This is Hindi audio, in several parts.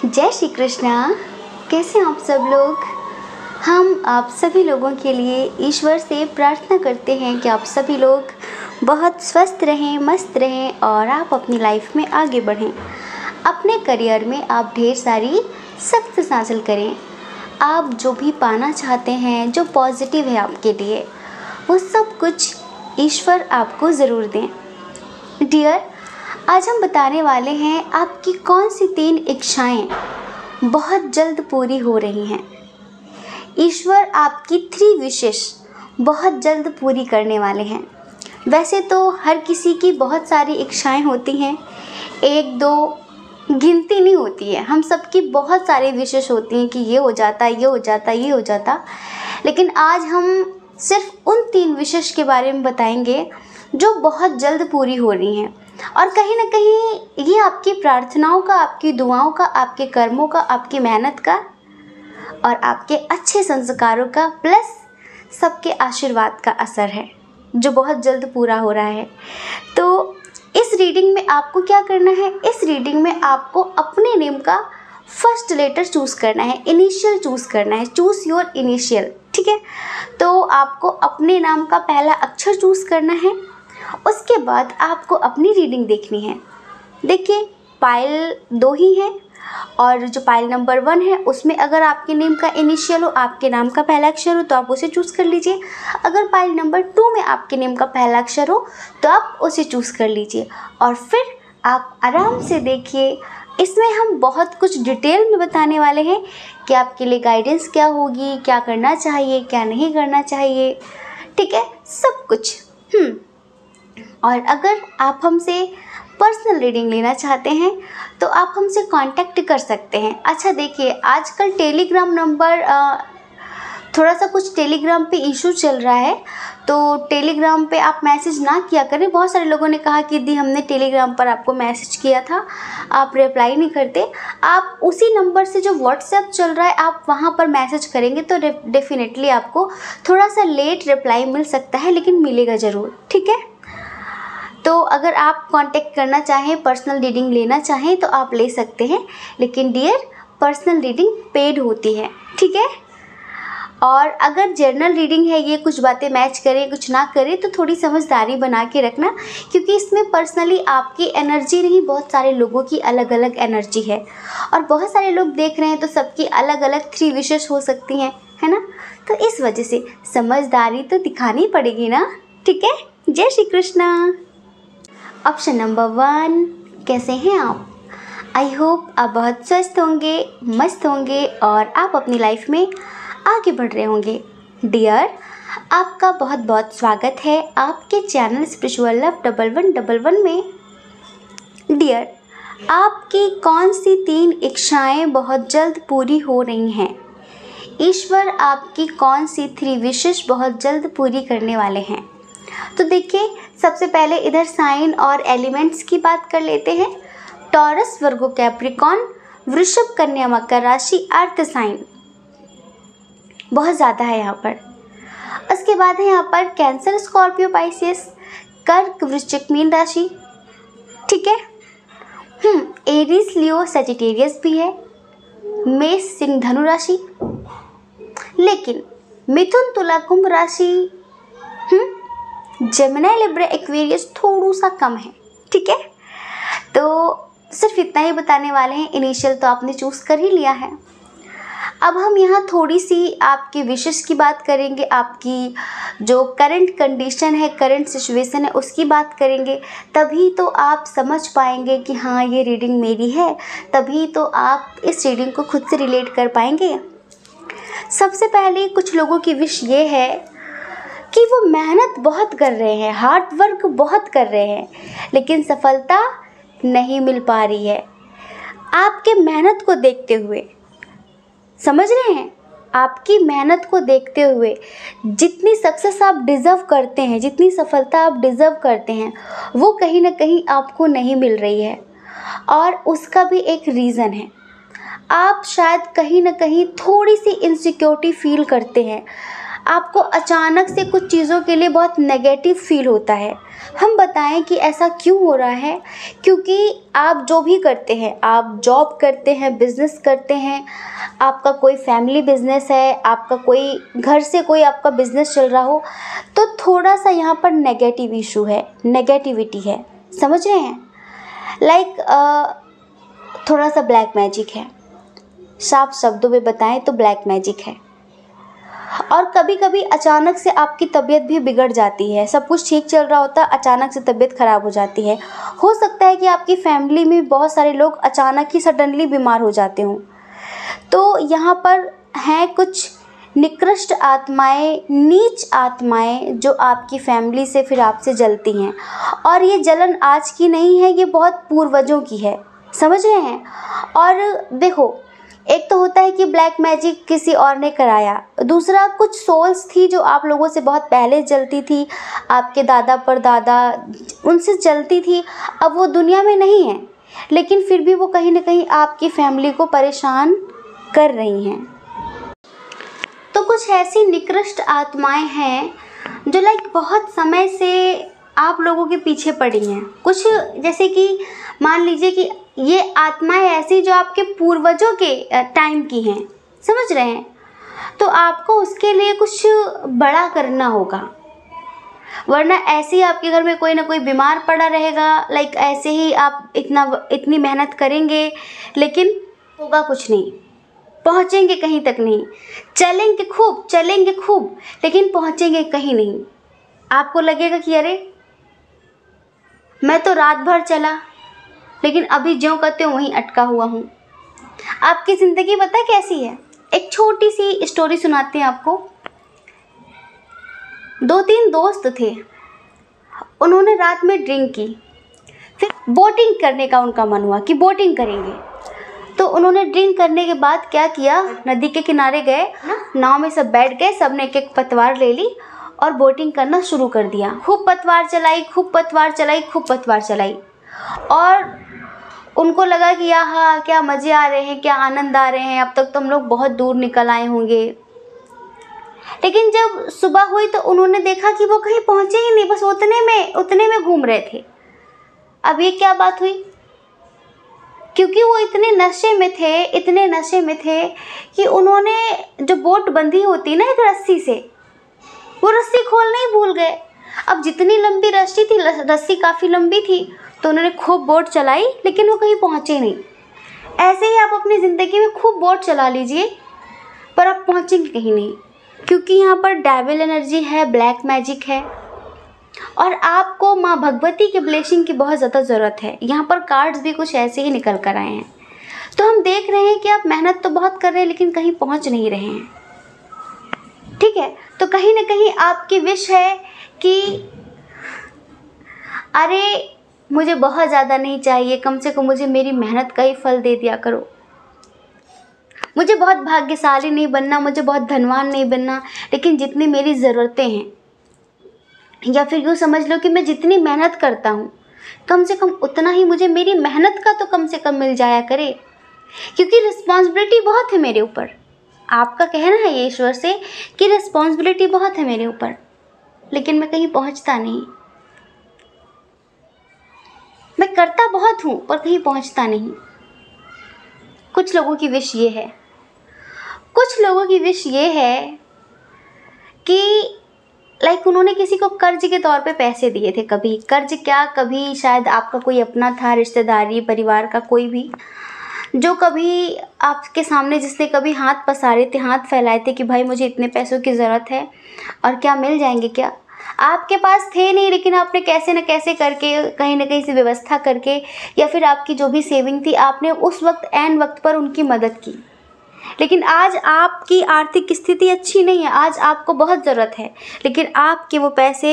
जय श्री कृष्णा। कैसे हैं आप सब लोग। हम आप सभी लोगों के लिए ईश्वर से प्रार्थना करते हैं कि आप सभी लोग बहुत स्वस्थ रहें, मस्त रहें और आप अपनी लाइफ में आगे बढ़ें। अपने करियर में आप ढेर सारी सक्सेस हासिल करें। आप जो भी पाना चाहते हैं, जो पॉजिटिव है आपके लिए, वो सब कुछ ईश्वर आपको ज़रूर दें। डियर, आज हम बताने वाले हैं आपकी कौन सी 3 इच्छाएं बहुत जल्द पूरी हो रही हैं। ईश्वर आपकी 3 विशेष बहुत जल्द पूरी करने वाले हैं। वैसे तो हर किसी की बहुत सारी इच्छाएं होती हैं, 1-2 गिनती नहीं होती है। हम सबकी बहुत सारी विशेष होती हैं कि ये हो जाता, ये हो जाता, ये हो जाता। लेकिन आज हम सिर्फ उन 3 विशेष के बारे में बताएंगे जो बहुत जल्द पूरी हो रही हैं। और कहीं ना कहीं ये आपकी प्रार्थनाओं का, आपकी दुआओं का, आपके कर्मों का, आपकी मेहनत का और आपके अच्छे संस्कारों का प्लस सबके आशीर्वाद का असर है जो बहुत जल्द पूरा हो रहा है। तो इस रीडिंग में आपको क्या करना है, इस रीडिंग में आपको अपने नेम का फर्स्ट लेटर चूज़ करना है, इनिशियल चूज़ करना है। चूज़ योर इनिशियल, ठीक है। तो आपको अपने नाम का पहला अक्षर चूज़ करना है। उसके बाद आपको अपनी रीडिंग देखनी है। देखिए, पाइल 2 ही है और जो पाइल नंबर 1 है उसमें अगर आपके नेम का इनिशियल हो, आपके नाम का पहला अक्षर हो, तो आप उसे चूज़ कर लीजिए। अगर पाइल नंबर 2 में आपके नेम का पहला अक्षर हो तो आप उसे चूज़ कर लीजिए और फिर आप आराम से देखिए। इसमें हम बहुत कुछ डिटेल में बताने वाले हैं कि आपके लिए गाइडेंस क्या होगी, क्या करना चाहिए, क्या नहीं करना चाहिए, ठीक है, सब कुछ। और अगर आप हमसे पर्सनल रीडिंग लेना चाहते हैं तो आप हमसे कांटेक्ट कर सकते हैं। अच्छा देखिए, आजकल टेलीग्राम नंबर थोड़ा सा कुछ टेलीग्राम पे इशू चल रहा है, तो टेलीग्राम पे आप मैसेज ना किया करें। बहुत सारे लोगों ने कहा कि दी हमने टेलीग्राम पर आपको मैसेज किया था, आप रिप्लाई नहीं करते। आप उसी नंबर से जो व्हाट्सएप चल रहा है आप वहाँ पर मैसेज करेंगे तो डेफिनेटली आपको थोड़ा सा लेट रिप्लाई मिल सकता है, लेकिन मिलेगा ज़रूर, ठीक है। तो अगर आप कांटेक्ट करना चाहें, पर्सनल रीडिंग लेना चाहें तो आप ले सकते हैं, लेकिन डियर पर्सनल रीडिंग पेड होती है, ठीक है। और अगर जर्नल रीडिंग है, ये कुछ बातें मैच करें कुछ ना करें तो थोड़ी समझदारी बना के रखना, क्योंकि इसमें पर्सनली आपकी एनर्जी नहीं, बहुत सारे लोगों की अलग अलग एनर्जी है और बहुत सारे लोग देख रहे हैं तो सबकी अलग अलग 3 विशेष हो सकती हैं, है ना। तो इस वजह से समझदारी तो दिखानी पड़ेगी ना, ठीक है। जय श्री कृष्णा। ऑप्शन नंबर 1, कैसे हैं आप। आई होप आप बहुत स्वस्थ होंगे, मस्त होंगे और आप अपनी लाइफ में आगे बढ़ रहे होंगे। डियर, आपका बहुत बहुत स्वागत है आपके चैनल स्पिरिचुअल लव 1111 में। डियर, आपकी कौन सी 3 इच्छाएं बहुत जल्द पूरी हो रही हैं। ईश्वर आपकी कौन सी 3 विशेष बहुत जल्द पूरी करने वाले हैं। तो देखिए, सबसे पहले इधर साइन और एलिमेंट्स की बात कर लेते हैं। टॉरस, वर्गो, कैप्रिकॉन, वृषभ, कन्या, मकर राशि, अर्थ साइन बहुत ज़्यादा है यहाँ पर। उसके बाद है यहाँ पर कैंसर, स्कॉर्पियो, पाइसेस, कर्क, वृश्चिक, मीन राशि, ठीक है। एरीज, लियो, सजिटेरियस भी है, मेष, सिंह, धनु राशि। लेकिन मिथुन, तुला, कुंभ राशि, जेमिनी, लिब्रा, एक्वेरियस थोड़ा सा कम है, ठीक है। तो सिर्फ इतना ही बताने वाले हैं। इनिशियल तो आपने चूज़ कर ही लिया है। अब हम यहाँ थोड़ी सी आपकी विशेष की बात करेंगे, आपकी जो करंट कंडीशन है, करंट सिचुएशन है, उसकी बात करेंगे। तभी तो आप समझ पाएंगे कि हाँ ये रीडिंग मेरी है, तभी तो आप इस रीडिंग को खुद से रिलेट कर पाएंगे। सबसे पहले कुछ लोगों की विश ये है कि वो मेहनत बहुत कर रहे हैं, हार्ड वर्क बहुत कर रहे हैं, लेकिन सफलता नहीं मिल पा रही है। आपके मेहनत को देखते हुए, समझ रहे हैं, आपकी मेहनत को देखते हुए जितनी सक्सेस आप डिज़र्व करते हैं, जितनी सफलता आप डिज़र्व करते हैं, वो कहीं ना कहीं आपको नहीं मिल रही है। और उसका भी एक रीज़न है, आप शायद कहीं ना कहीं थोड़ी सी इनसिक्योरिटी फील करते हैं। आपको अचानक से कुछ चीज़ों के लिए बहुत नेगेटिव फील होता है। हम बताएं कि ऐसा क्यों हो रहा है? क्योंकि आप जो भी करते हैं, आप जॉब करते हैं, बिज़नेस करते हैं, आपका कोई फैमिली बिज़नेस है, आपका कोई घर से कोई आपका बिज़नेस चल रहा हो, तो थोड़ा सा यहाँ पर नेगेटिव इशू है, नेगेटिविटी है। समझ रहे हैं? थोड़ा सा ब्लैक मैजिक है। साफ शब्दों में बताएं तो ब्लैक मैजिक है। और कभी कभी अचानक से आपकी तबीयत भी बिगड़ जाती है। सब कुछ ठीक चल रहा होता है, अचानक से तबीयत ख़राब हो जाती है। हो सकता है कि आपकी फैमिली में बहुत सारे लोग अचानक ही सडनली बीमार हो जाते हों। तो यहाँ पर हैं कुछ निकृष्ट आत्माएं, नीच आत्माएं जो आपकी फैमिली से फिर आपसे जलती हैं। और ये जलन आज की नहीं है, ये बहुत पूर्वजों की है। समझ रहे हैं? और देखो, एक तो होता है कि ब्लैक मैजिक किसी और ने कराया, दूसरा कुछ सोल्स थी जो आप लोगों से बहुत पहले जलती थी, आपके दादा परदादा उनसे जलती थी। अब वो दुनिया में नहीं है, लेकिन फिर भी वो कहीं ना कहीं आपकी फैमिली को परेशान कर रही हैं। तो कुछ ऐसी निकृष्ट आत्माएं हैं जो बहुत समय से आप लोगों के पीछे पड़ी हैं। कुछ जैसे कि मान लीजिए कि ये आत्माएं ऐसी जो आपके पूर्वजों के टाइम की हैं। समझ रहे हैं? तो आपको उसके लिए कुछ बड़ा करना होगा, वरना ऐसे ही आपके घर में कोई ना कोई बीमार पड़ा रहेगा। ऐसे ही आप इतनी मेहनत करेंगे लेकिन होगा कुछ नहीं, पहुँचेंगे कहीं तक नहीं। चलेंगे खूब लेकिन पहुँचेंगे कहीं नहीं। आपको लगेगा कि अरे मैं तो रात भर चला लेकिन अभी ज्यों का त्यों वहीं अटका हुआ हूँ। आपकी ज़िंदगी पता कैसी है? एक छोटी सी स्टोरी सुनाते हैं आपको। 2-3 दोस्त थे, उन्होंने रात में ड्रिंक की, फिर बोटिंग करने का उनका मन हुआ कि बोटिंग करेंगे। तो उन्होंने ड्रिंक करने के बाद क्या किया, नदी के किनारे गए, नाव में सब बैठ गए, सब ने एक एक पतवार ले ली और बोटिंग करना शुरू कर दिया। खूब पतवार चलाई और उनको लगा कि यहाँ क्या मज़े आ रहे हैं, क्या आनंद आ रहे हैं, अब तक तो हम लोग बहुत दूर निकल आए होंगे। लेकिन जब सुबह हुई तो उन्होंने देखा कि वो कहीं पहुँचे ही नहीं, बस उतने में घूम रहे थे। अब ये क्या बात हुई? क्योंकि वो इतने नशे में थे कि उन्होंने जो बोट बंधी होती ना एक रस्सी से, वो रस्सी खोलना ही भूल गए। अब जितनी लंबी रस्सी थी, रस्सी काफ़ी लंबी थी, तो उन्होंने खूब बोट चलाई लेकिन वो कहीं पहुँचे नहीं। ऐसे ही आप अपनी ज़िंदगी में खूब बोट चला लीजिए पर आप पहुँचेंगे कहीं नहीं, क्योंकि यहाँ पर डेविल एनर्जी है, ब्लैक मैजिक है और आपको माँ भगवती के ब्लेसिंग की बहुत ज़्यादा ज़रूरत है। यहाँ पर कार्ड्स भी कुछ ऐसे ही निकल कर आए हैं। तो हम देख रहे हैं कि आप मेहनत तो बहुत कर रहे हैं लेकिन कहीं पहुँच नहीं रहे हैं। ठीक है, तो कहीं ना कहीं आपकी विश है कि अरे मुझे बहुत ज़्यादा नहीं चाहिए, कम से कम मुझे मेरी मेहनत का ही फल दे दिया करो। मुझे बहुत भाग्यशाली नहीं बनना, मुझे बहुत धनवान नहीं बनना, लेकिन जितनी मेरी ज़रूरतें हैं, या फिर यूँ समझ लो कि मैं जितनी मेहनत करता हूँ कम से कम उतना ही मुझे मेरी मेहनत का तो कम से कम मिल जाया करे, क्योंकि रिस्पॉन्सिबिलिटी बहुत है मेरे ऊपर। आपका कहना है ये ईश्वर से कि रिस्पॉन्सिबिलिटी बहुत है मेरे ऊपर, लेकिन मैं कहीं पहुँचता नहीं। मैं करता बहुत हूँ पर कहीं पहुँचता नहीं। कुछ लोगों की विश ये है कि उन्होंने किसी को कर्ज के तौर पे पैसे दिए थे। कभी शायद आपका कोई अपना था, रिश्तेदारी, परिवार का कोई भी, जो कभी आपके सामने जिसने कभी हाथ पसारे थे, हाथ फैलाए थे कि भाई मुझे इतने पैसों की ज़रूरत है और क्या मिल जाएंगे क्या। आपके पास थे नहीं, लेकिन आपने कैसे न कैसे करके, कहीं ना कहीं से व्यवस्था करके, या फिर आपकी जो भी सेविंग थी, आपने उस वक्त ऐन वक्त पर उनकी मदद की। लेकिन आज आपकी आर्थिक स्थिति अच्छी नहीं है, आज आपको बहुत ज़रूरत है, लेकिन आपके वो पैसे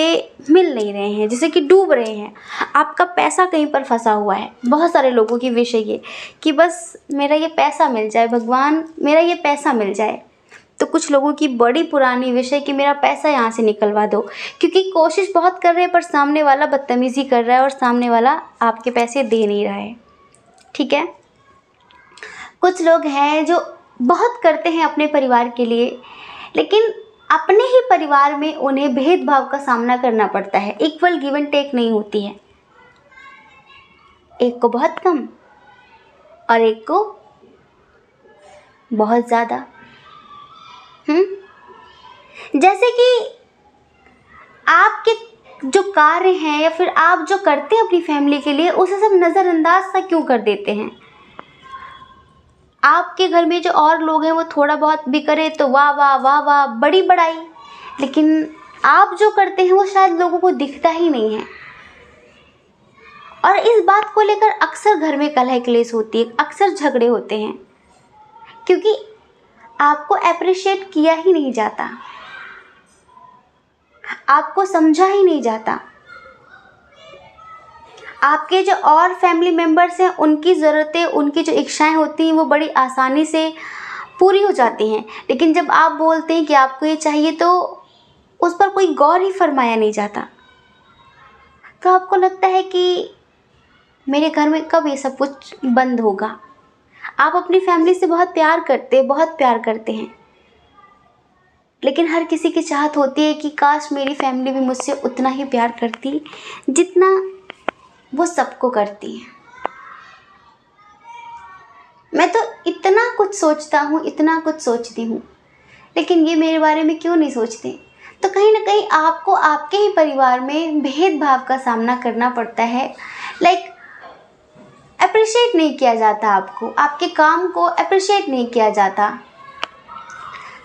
मिल नहीं रहे हैं, जैसे कि डूब रहे हैं। आपका पैसा कहीं पर फंसा हुआ है। बहुत सारे लोगों की विश है ये कि बस मेरा ये पैसा मिल जाए, भगवान मेरा ये पैसा मिल जाए। तो कुछ लोगों की बड़ी पुरानी विश है कि मेरा पैसा यहाँ से निकलवा दो, क्योंकि कोशिश बहुत कर रहे हैं पर सामने वाला बदतमीज़ी कर रहा है और सामने वाला आपके पैसे दे नहीं रहा है। ठीक है, कुछ लोग हैं जो बहुत करते हैं अपने परिवार के लिए, लेकिन अपने ही परिवार में उन्हें भेदभाव का सामना करना पड़ता है। इक्वल गिव एंड टेक नहीं होती है, एक को बहुत कम और एक को बहुत ज़्यादा। जैसे कि आपके जो कार्य हैं या फिर आप जो करते हैं अपनी फैमिली के लिए, उसे सब नज़रअंदाज सा क्यों कर देते हैं। आपके घर में जो और लोग हैं वो थोड़ा बहुत भी करे तो वाह वाह वाह वाह, बड़ी बड़ाई, लेकिन आप जो करते हैं वो शायद लोगों को दिखता ही नहीं है। और इस बात को लेकर अक्सर घर में कलह क्लेश होती है, अक्सर झगड़े होते हैं, क्योंकि आपको अप्रिशिएट किया ही नहीं जाता, आपको समझा ही नहीं जाता। आपके जो और फैमिली मेम्बर्स हैं उनकी ज़रूरतें, उनकी जो इच्छाएं होती हैं वो बड़ी आसानी से पूरी हो जाती हैं, लेकिन जब आप बोलते हैं कि आपको ये चाहिए तो उस पर कोई गौर ही फरमाया नहीं जाता। तो आपको लगता है कि मेरे घर में कब ये सब कुछ बंद होगा। आप अपनी फैमिली से बहुत प्यार करते हैं, लेकिन हर किसी की चाहत होती है कि काश मेरी फैमिली भी मुझसे उतना ही प्यार करती जितना वो सबको करती है। मैं तो इतना कुछ सोचता हूँ, इतना कुछ सोचती हूँ, लेकिन ये मेरे बारे में क्यों नहीं सोचते। तो कहीं ना कहीं आपको आपके ही परिवार में भेदभाव का सामना करना पड़ता है। अप्रिशिएट नहीं किया जाता, आपको आपके काम को अप्रिशिएट नहीं किया जाता।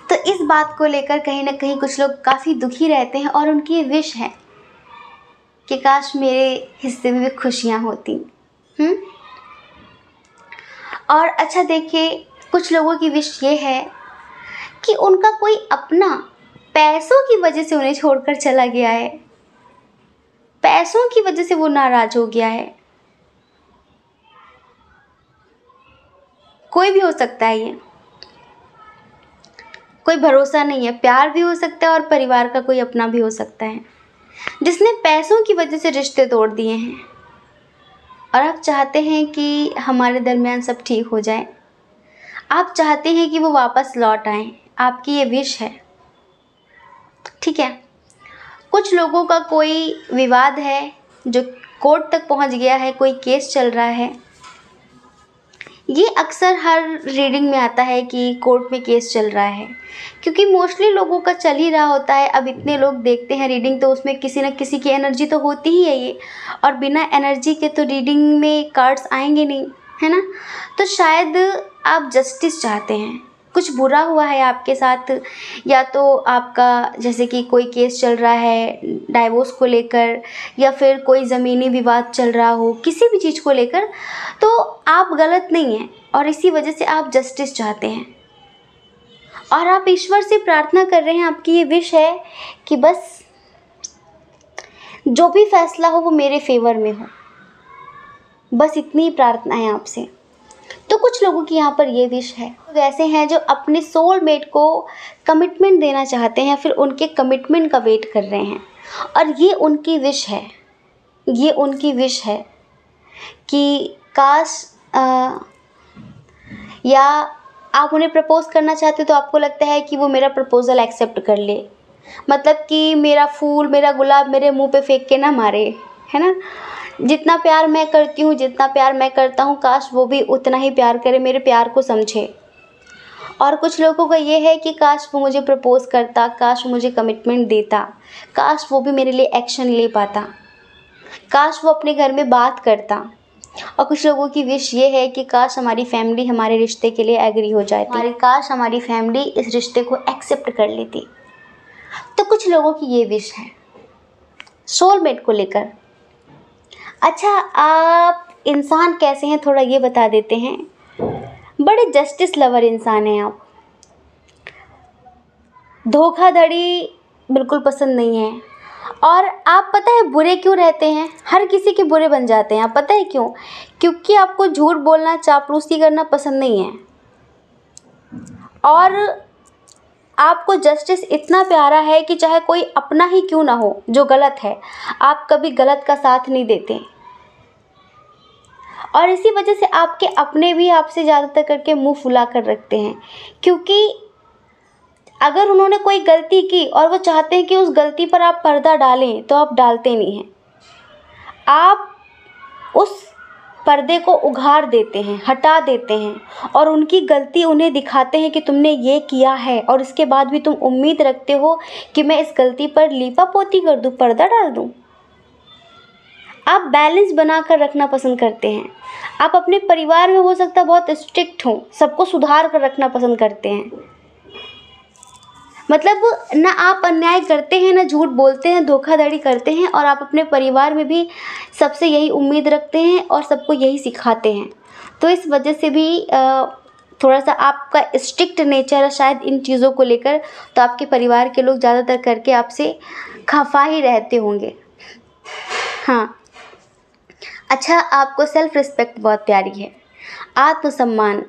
तो इस बात को लेकर कहीं ना कहीं कुछ लोग काफ़ी दुखी रहते हैं और उनकी ये विश है कि काश मेरे हिस्से में भी खुशियाँ होती। और अच्छा देखिए, कुछ लोगों की विश ये है कि उनका कोई अपना पैसों की वजह से उन्हें छोड़कर चला गया है, पैसों की वजह से वो नाराज़ हो गया है। कोई भी हो सकता है, ये कोई भरोसा नहीं है, प्यार भी हो सकता है और परिवार का कोई अपना भी हो सकता है, जिसने पैसों की वजह से रिश्ते तोड़ दिए हैं और आप चाहते हैं कि हमारे दरमियान सब ठीक हो जाए। आप चाहते हैं कि वो वापस लौट आएं, आपकी ये विश है, ठीक है। कुछ लोगों का कोई विवाद है जो कोर्ट तक पहुंच गया है, कोई केस चल रहा है। ये अक्सर हर रीडिंग में आता है कि कोर्ट में केस चल रहा है, क्योंकि मोस्टली लोगों का चल ही रहा होता है। अब इतने लोग देखते हैं रीडिंग, तो उसमें किसी न किसी की एनर्जी तो होती ही है ये, और बिना एनर्जी के तो रीडिंग में कार्ड्स आएंगे नहीं, है ना। तो शायद आप जस्टिस चाहते हैं, कुछ बुरा हुआ है आपके साथ, या तो आपका जैसे कि कोई केस चल रहा है डाइवोर्स को लेकर, या फिर कोई ज़मीनी विवाद चल रहा हो किसी भी चीज़ को लेकर, तो आप गलत नहीं हैं और इसी वजह से आप जस्टिस चाहते हैं और आप ईश्वर से प्रार्थना कर रहे हैं। आपकी ये विश है कि बस जो भी फैसला हो वो मेरे फेवर में हो, बस इतनी प्रार्थना है आपसे। तो कुछ लोगों की यहाँ पर ये विश है। वैसे हैं जो अपने सोलमेट को कमिटमेंट देना चाहते हैं, फिर उनके कमिटमेंट का वेट कर रहे हैं, और ये उनकी विश है, ये उनकी विश है कि काश या आप उन्हें प्रपोज़ करना चाहते हो तो आपको लगता है कि वो मेरा प्रपोज़ल एक्सेप्ट कर ले, मतलब कि मेरा फूल, मेरा गुलाब मेरे मुंह पे फेंक के ना मारे, है ना। जितना प्यार मैं करती हूँ, जितना प्यार मैं करता हूँ, काश वो भी उतना ही प्यार करे, मेरे प्यार को समझे। और कुछ लोगों का ये है कि काश वो मुझे प्रपोज़ करता, काश वो मुझे कमिटमेंट देता, काश वो भी मेरे लिए एक्शन ले पाता, काश वो अपने घर में बात करता। और कुछ लोगों की विश ये है कि काश हमारी फैमिली हमारे रिश्ते के लिए एग्री हो जाती, काश हमारी फैमिली इस रिश्ते को एक्सेप्ट कर लेती। तो कुछ लोगों की ये विश है सोलमेट को लेकर। अच्छा, आप इंसान कैसे हैं थोड़ा ये बता देते हैं। बड़े जस्टिस लवर इंसान हैं आप, धोखाधड़ी बिल्कुल पसंद नहीं है, और आप पता है बुरे क्यों रहते हैं, हर किसी के बुरे बन जाते हैं आप, पता है क्यों? क्योंकि आपको झूठ बोलना, चापलूसी करना पसंद नहीं है, और आपको जस्टिस इतना प्यारा है कि चाहे कोई अपना ही क्यों ना हो जो गलत है, आप कभी गलत का साथ नहीं देते। और इसी वजह से आपके अपने भी आपसे ज़्यादातर करके मुंह फुला कर रखते हैं, क्योंकि अगर उन्होंने कोई गलती की और वो चाहते हैं कि उस गलती पर आप पर्दा डालें, तो आप डालते नहीं हैं। आप उस पर्दे को उघाड़ देते हैं, हटा देते हैं और उनकी गलती उन्हें दिखाते हैं कि तुमने ये किया है, और इसके बाद भी तुम उम्मीद रखते हो कि मैं इस गलती पर लीपा पोती कर दूं, पर्दा डाल दूं। आप बैलेंस बनाकर रखना पसंद करते हैं। आप अपने परिवार में हो सकता है बहुत स्ट्रिक्ट हो, सबको सुधार कर रखना पसंद करते हैं। मतलब ना आप अन्याय करते हैं, ना झूठ बोलते हैं, धोखाधड़ी करते हैं, और आप अपने परिवार में भी सबसे यही उम्मीद रखते हैं और सबको यही सिखाते हैं। तो इस वजह से भी थोड़ा सा आपका स्ट्रिक्ट नेचर है शायद इन चीज़ों को लेकर। तो आपके परिवार के लोग ज़्यादातर करके आपसे खफा ही रहते होंगे। हाँ, अच्छा, आपको सेल्फ रिस्पेक्ट बहुत प्यारी है, आत्मसम्मान।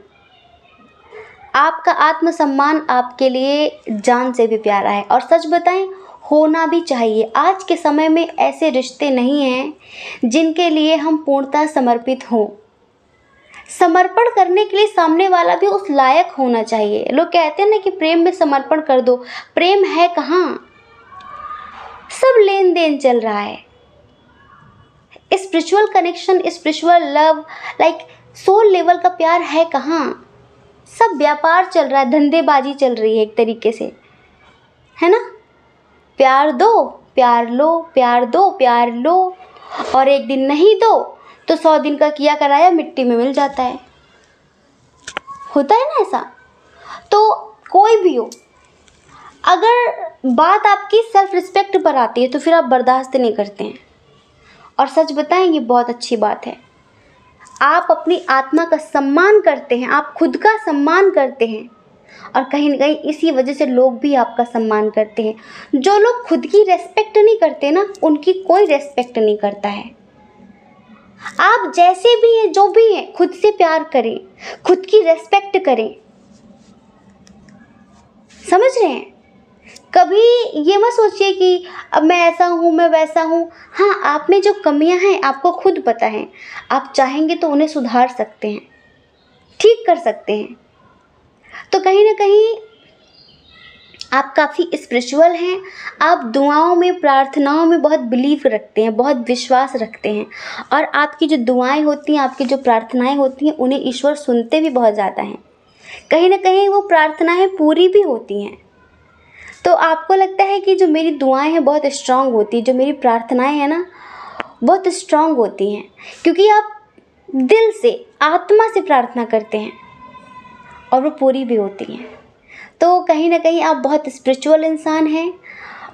आपका आत्मसम्मान आपके लिए जान से भी प्यारा है, और सच बताएं, होना भी चाहिए। आज के समय में ऐसे रिश्ते नहीं हैं जिनके लिए हम पूर्णतः समर्पित हों। समर्पण करने के लिए सामने वाला भी उस लायक होना चाहिए। लोग कहते हैं ना कि प्रेम में समर्पण कर दो, प्रेम है कहाँ? सब लेन देन चल रहा है। Spiritual connection, spiritual love, like soul level का प्यार है कहाँ? सब व्यापार चल रहा है, धंधेबाजी चल रही है एक तरीके से, है ना? प्यार दो, प्यार लो, प्यार दो, प्यार लो, और एक दिन नहीं दो तो 100 दिन का किया कराया मिट्टी में मिल जाता है। होता है ना ऐसा? तो कोई भी हो, अगर बात आपकी सेल्फ रिस्पेक्ट पर आती है तो फिर आप बर्दाश्त नहीं करते हैं। और सच बताएं, ये बहुत अच्छी बात है। आप अपनी आत्मा का सम्मान करते हैं, आप खुद का सम्मान करते हैं, और कहीं ना कहीं इसी वजह से लोग भी आपका सम्मान करते हैं। जो लोग खुद की रेस्पेक्ट नहीं करते ना, उनकी कोई रेस्पेक्ट नहीं करता है। आप जैसे भी हैं, जो भी हैं, खुद से प्यार करें, खुद की रेस्पेक्ट करें। समझ रहे हैं? कभी ये मत सोचिए कि अब मैं ऐसा हूँ, मैं वैसा हूँ। हाँ, आप में जो कमियां हैं आपको खुद पता है। आप चाहेंगे तो उन्हें सुधार सकते हैं, ठीक कर सकते हैं। तो कहीं ना कहीं आप काफ़ी स्पिरिचुअल हैं। आप दुआओं में, प्रार्थनाओं में बहुत बिलीव रखते हैं, बहुत विश्वास रखते हैं, और आपकी जो दुआएं होती हैं, आपकी जो प्रार्थनाएं होती हैं, उन्हें ईश्वर सुनते भी बहुत ज़्यादा हैं। कहीं ना कहीं वो प्रार्थनाएं पूरी भी होती हैं। तो आपको लगता है कि जो मेरी दुआएं हैं बहुत स्ट्रांग होती है, जो मेरी प्रार्थनाएं हैं ना बहुत स्ट्रांग होती हैं, क्योंकि आप दिल से, आत्मा से प्रार्थना करते हैं और वो पूरी भी होती हैं। तो कहीं ना कहीं आप बहुत स्पिरिचुअल इंसान हैं,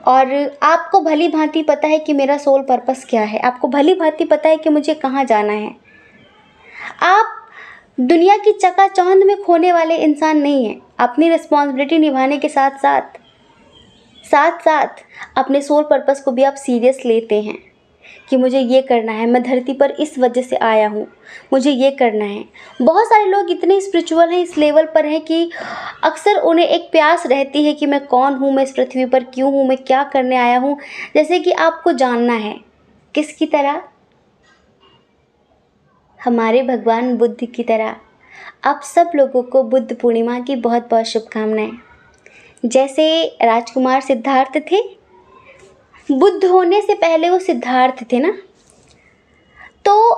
और आपको भली भांति पता है कि मेरा सोल पर्पस क्या है। आपको भली भांति पता है कि मुझे कहाँ जाना है। आप दुनिया की चकाचौंध में खोने वाले इंसान नहीं हैं। अपनी रिस्पॉन्सिबिलिटी निभाने के साथ साथ अपने सोल पर्पस को भी आप सीरियस लेते हैं कि मुझे ये करना है, मैं धरती पर इस वजह से आया हूँ, मुझे ये करना है। बहुत सारे लोग इतने स्पिरिचुअल हैं, इस लेवल पर हैं कि अक्सर उन्हें एक प्यास रहती है कि मैं कौन हूँ, मैं इस पृथ्वी पर क्यों हूँ, मैं क्या करने आया हूँ। जैसे कि आपको जानना है किसकी तरह? हमारे भगवान बुद्ध की तरह। आप सब लोगों को बुद्ध पूर्णिमा की बहुत बहुत शुभकामनाएं। जैसे राजकुमार सिद्धार्थ थे, बुद्ध होने से पहले वो सिद्धार्थ थे ना, तो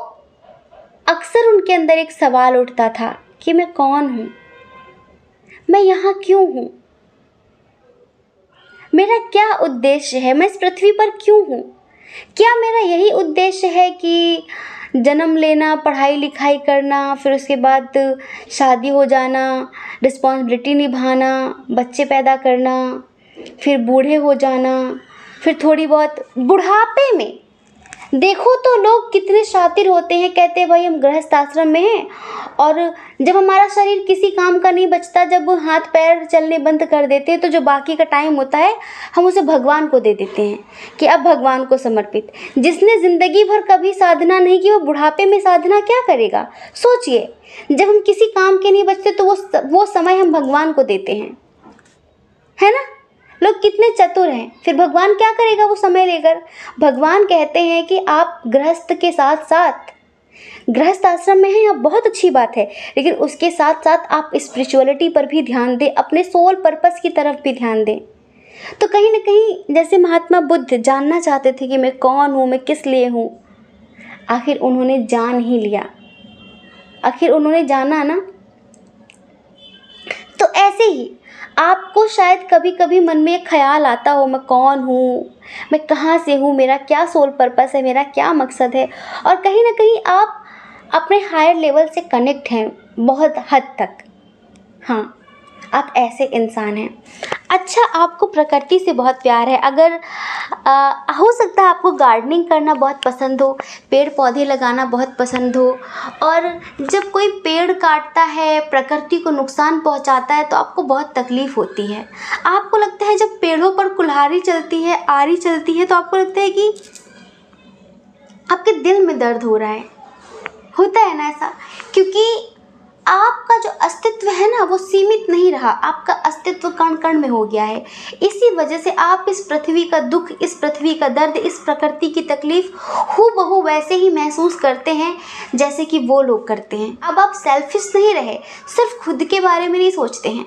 अक्सर उनके अंदर एक सवाल उठता था कि मैं कौन हूँ, मैं यहाँ क्यों हूँ, मेरा क्या उद्देश्य है, मैं इस पृथ्वी पर क्यों हूँ। क्या मेरा यही उद्देश्य है कि जन्म लेना, पढ़ाई लिखाई करना, फिर उसके बाद शादी हो जाना, रिस्पॉन्सिबिलिटी निभाना, बच्चे पैदा करना, फिर बूढ़े हो जाना, फिर थोड़ी बहुत बुढ़ापे में देखो तो लोग कितने शातिर होते हैं, कहते हैं भाई हम गृहस्थ आश्रम में हैं, और जब हमारा शरीर किसी काम का नहीं बचता, जब हाथ पैर चलने बंद कर देते हैं, तो जो बाकी का टाइम होता है हम उसे भगवान को दे देते हैं कि अब भगवान को समर्पित। जिसने ज़िंदगी भर कभी साधना नहीं की, वो बुढ़ापे में साधना क्या करेगा? सोचिए, जब हम किसी काम के नहीं बचते तो वो समय हम भगवान को देते हैं, है ना? लोग कितने चतुर हैं। फिर भगवान क्या करेगा वो समय लेकर? भगवान कहते हैं कि आप गृहस्थ के साथ साथ गृहस्थ आश्रम में हैं आप, बहुत अच्छी बात है, लेकिन उसके साथ साथ आप स्पिरिचुअलिटी पर भी ध्यान दें, अपने सोल पर्पस की तरफ भी ध्यान दें। तो कहीं ना कहीं जैसे महात्मा बुद्ध जानना चाहते थे कि मैं कौन हूँ, मैं किस लिए हूँ, आखिर उन्होंने जान ही लिया, आखिर उन्होंने जाना ना। तो ऐसे ही आपको शायद कभी कभी मन में एक ख्याल आता हो, मैं कौन हूँ, मैं कहाँ से हूँ, मेरा क्या सोल पर्पस है, मेरा क्या मकसद है, और कहीं ना कहीं आप अपने हायर लेवल से कनेक्ट हैं बहुत हद तक। हाँ, आप ऐसे इंसान हैं। अच्छा, आपको प्रकृति से बहुत प्यार है। अगर हो सकता है आपको गार्डनिंग करना बहुत पसंद हो, पेड़ पौधे लगाना बहुत पसंद हो, और जब कोई पेड़ काटता है, प्रकृति को नुकसान पहुंचाता है, तो आपको बहुत तकलीफ़ होती है। आपको लगता है जब पेड़ों पर कुल्हाड़ी चलती है, आरी चलती है, तो आपको लगता है कि आपके दिल में दर्द हो रहा है। होता है ना ऐसा, क्योंकि आपका जो अस्तित्व है ना वो सीमित नहीं रहा, आपका अस्तित्व कण कण में हो गया है। इसी वजह से आप इस पृथ्वी का दुख, इस पृथ्वी का दर्द, इस प्रकृति की तकलीफ हूबहू वैसे ही महसूस करते हैं जैसे कि वो लोग करते हैं। अब आप सेल्फिश नहीं रहे, सिर्फ खुद के बारे में नहीं सोचते हैं,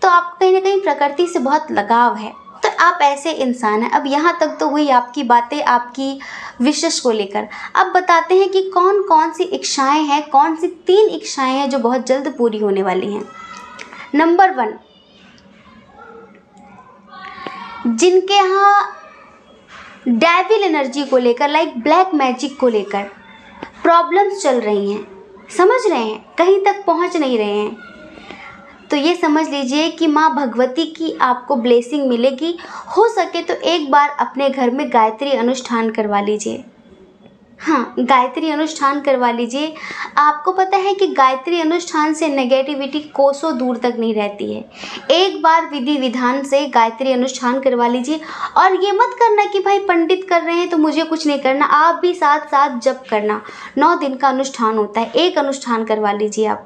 तो आप कहीं ना कहीं प्रकृति से बहुत लगाव है, तो आप ऐसे इंसान हैं। अब यहाँ तक तो हुई आपकी बातें, आपकी विशेष को लेकर। अब बताते हैं कि कौन कौन सी इच्छाएं हैं, कौन सी 3 इच्छाएं हैं जो बहुत जल्द पूरी होने वाली हैं। नंबर 1, जिनके यहाँ डेविल एनर्जी को लेकर, लाइक ब्लैक मैजिक को लेकर प्रॉब्लम्स चल रही हैं, समझ रहे हैं, कहीं तक पहुँच नहीं रहे हैं, तो ये समझ लीजिए कि माँ भगवती की आपको ब्लेसिंग मिलेगी। हो सके तो एक बार अपने घर में गायत्री अनुष्ठान करवा लीजिए। हाँ, गायत्री अनुष्ठान करवा लीजिए। आपको पता है कि गायत्री अनुष्ठान से नेगेटिविटी कोसों दूर तक नहीं रहती है। एक बार विधि विधान से गायत्री अनुष्ठान करवा लीजिए, और ये मत करना कि भाई पंडित कर रहे हैं तो मुझे कुछ नहीं करना, आप भी साथ साथ जप करना। 9 दिन का अनुष्ठान होता है, एक अनुष्ठान करवा लीजिए आप,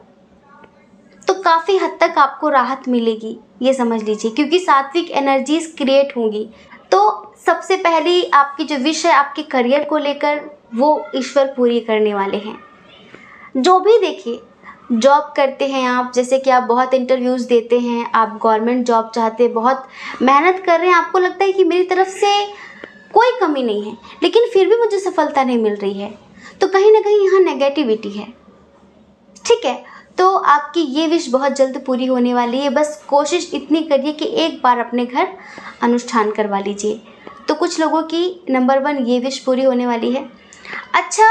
तो काफ़ी हद तक आपको राहत मिलेगी, ये समझ लीजिए, क्योंकि सात्विक एनर्जीज क्रिएट होंगी। तो सबसे पहली आपकी जो विश है आपके करियर को लेकर, वो ईश्वर पूरी करने वाले हैं। जो भी देखिए, जॉब करते हैं आप, जैसे कि आप बहुत इंटरव्यूज़ देते हैं, आप गवर्नमेंट जॉब चाहते हैं, बहुत मेहनत कर रहे हैं, आपको लगता है कि मेरी तरफ से कोई कमी नहीं है, लेकिन फिर भी मुझे सफलता नहीं मिल रही है, तो कहीं ना कहीं यहाँ नेगेटिविटी है। ठीक है, तो आपकी ये विश बहुत जल्द पूरी होने वाली है। बस कोशिश इतनी करिए कि एक बार अपने घर अनुष्ठान करवा लीजिए। तो कुछ लोगों की नंबर 1 ये विश पूरी होने वाली है। अच्छा,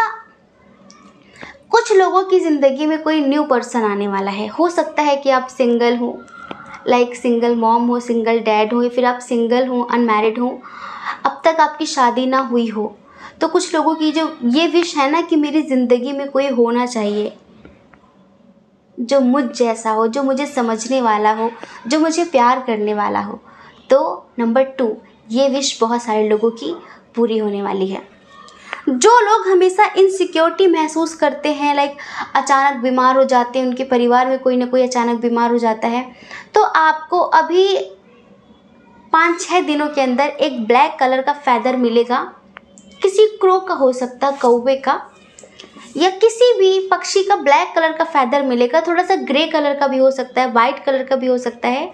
कुछ लोगों की ज़िंदगी में कोई न्यू पर्सन आने वाला है। हो सकता है कि आप सिंगल हो, लाइक सिंगल मॉम हो, सिंगल डैड हो, या फिर आप सिंगल हो, अनमैरिड हो, अब तक आपकी शादी ना हुई हो। तो कुछ लोगों की जो ये विश है ना कि मेरी ज़िंदगी में कोई होना चाहिए जो मुझ जैसा हो, जो मुझे समझने वाला हो, जो मुझे प्यार करने वाला हो। तो नंबर 2 ये विश बहुत सारे लोगों की पूरी होने वाली है। जो लोग हमेशा इनसिक्योरिटी महसूस करते हैं, लाइक अचानक बीमार हो जाते हैं, उनके परिवार में कोई ना कोई अचानक बीमार हो जाता है, तो आपको अभी 5-6 दिनों के अंदर एक ब्लैक कलर का फैदर मिलेगा। किसी क्रो का हो सकता है, कौवे का, या किसी भी पक्षी का ब्लैक कलर का फैदर मिलेगा। थोड़ा सा ग्रे कलर का भी हो सकता है, वाइट कलर का भी हो सकता है।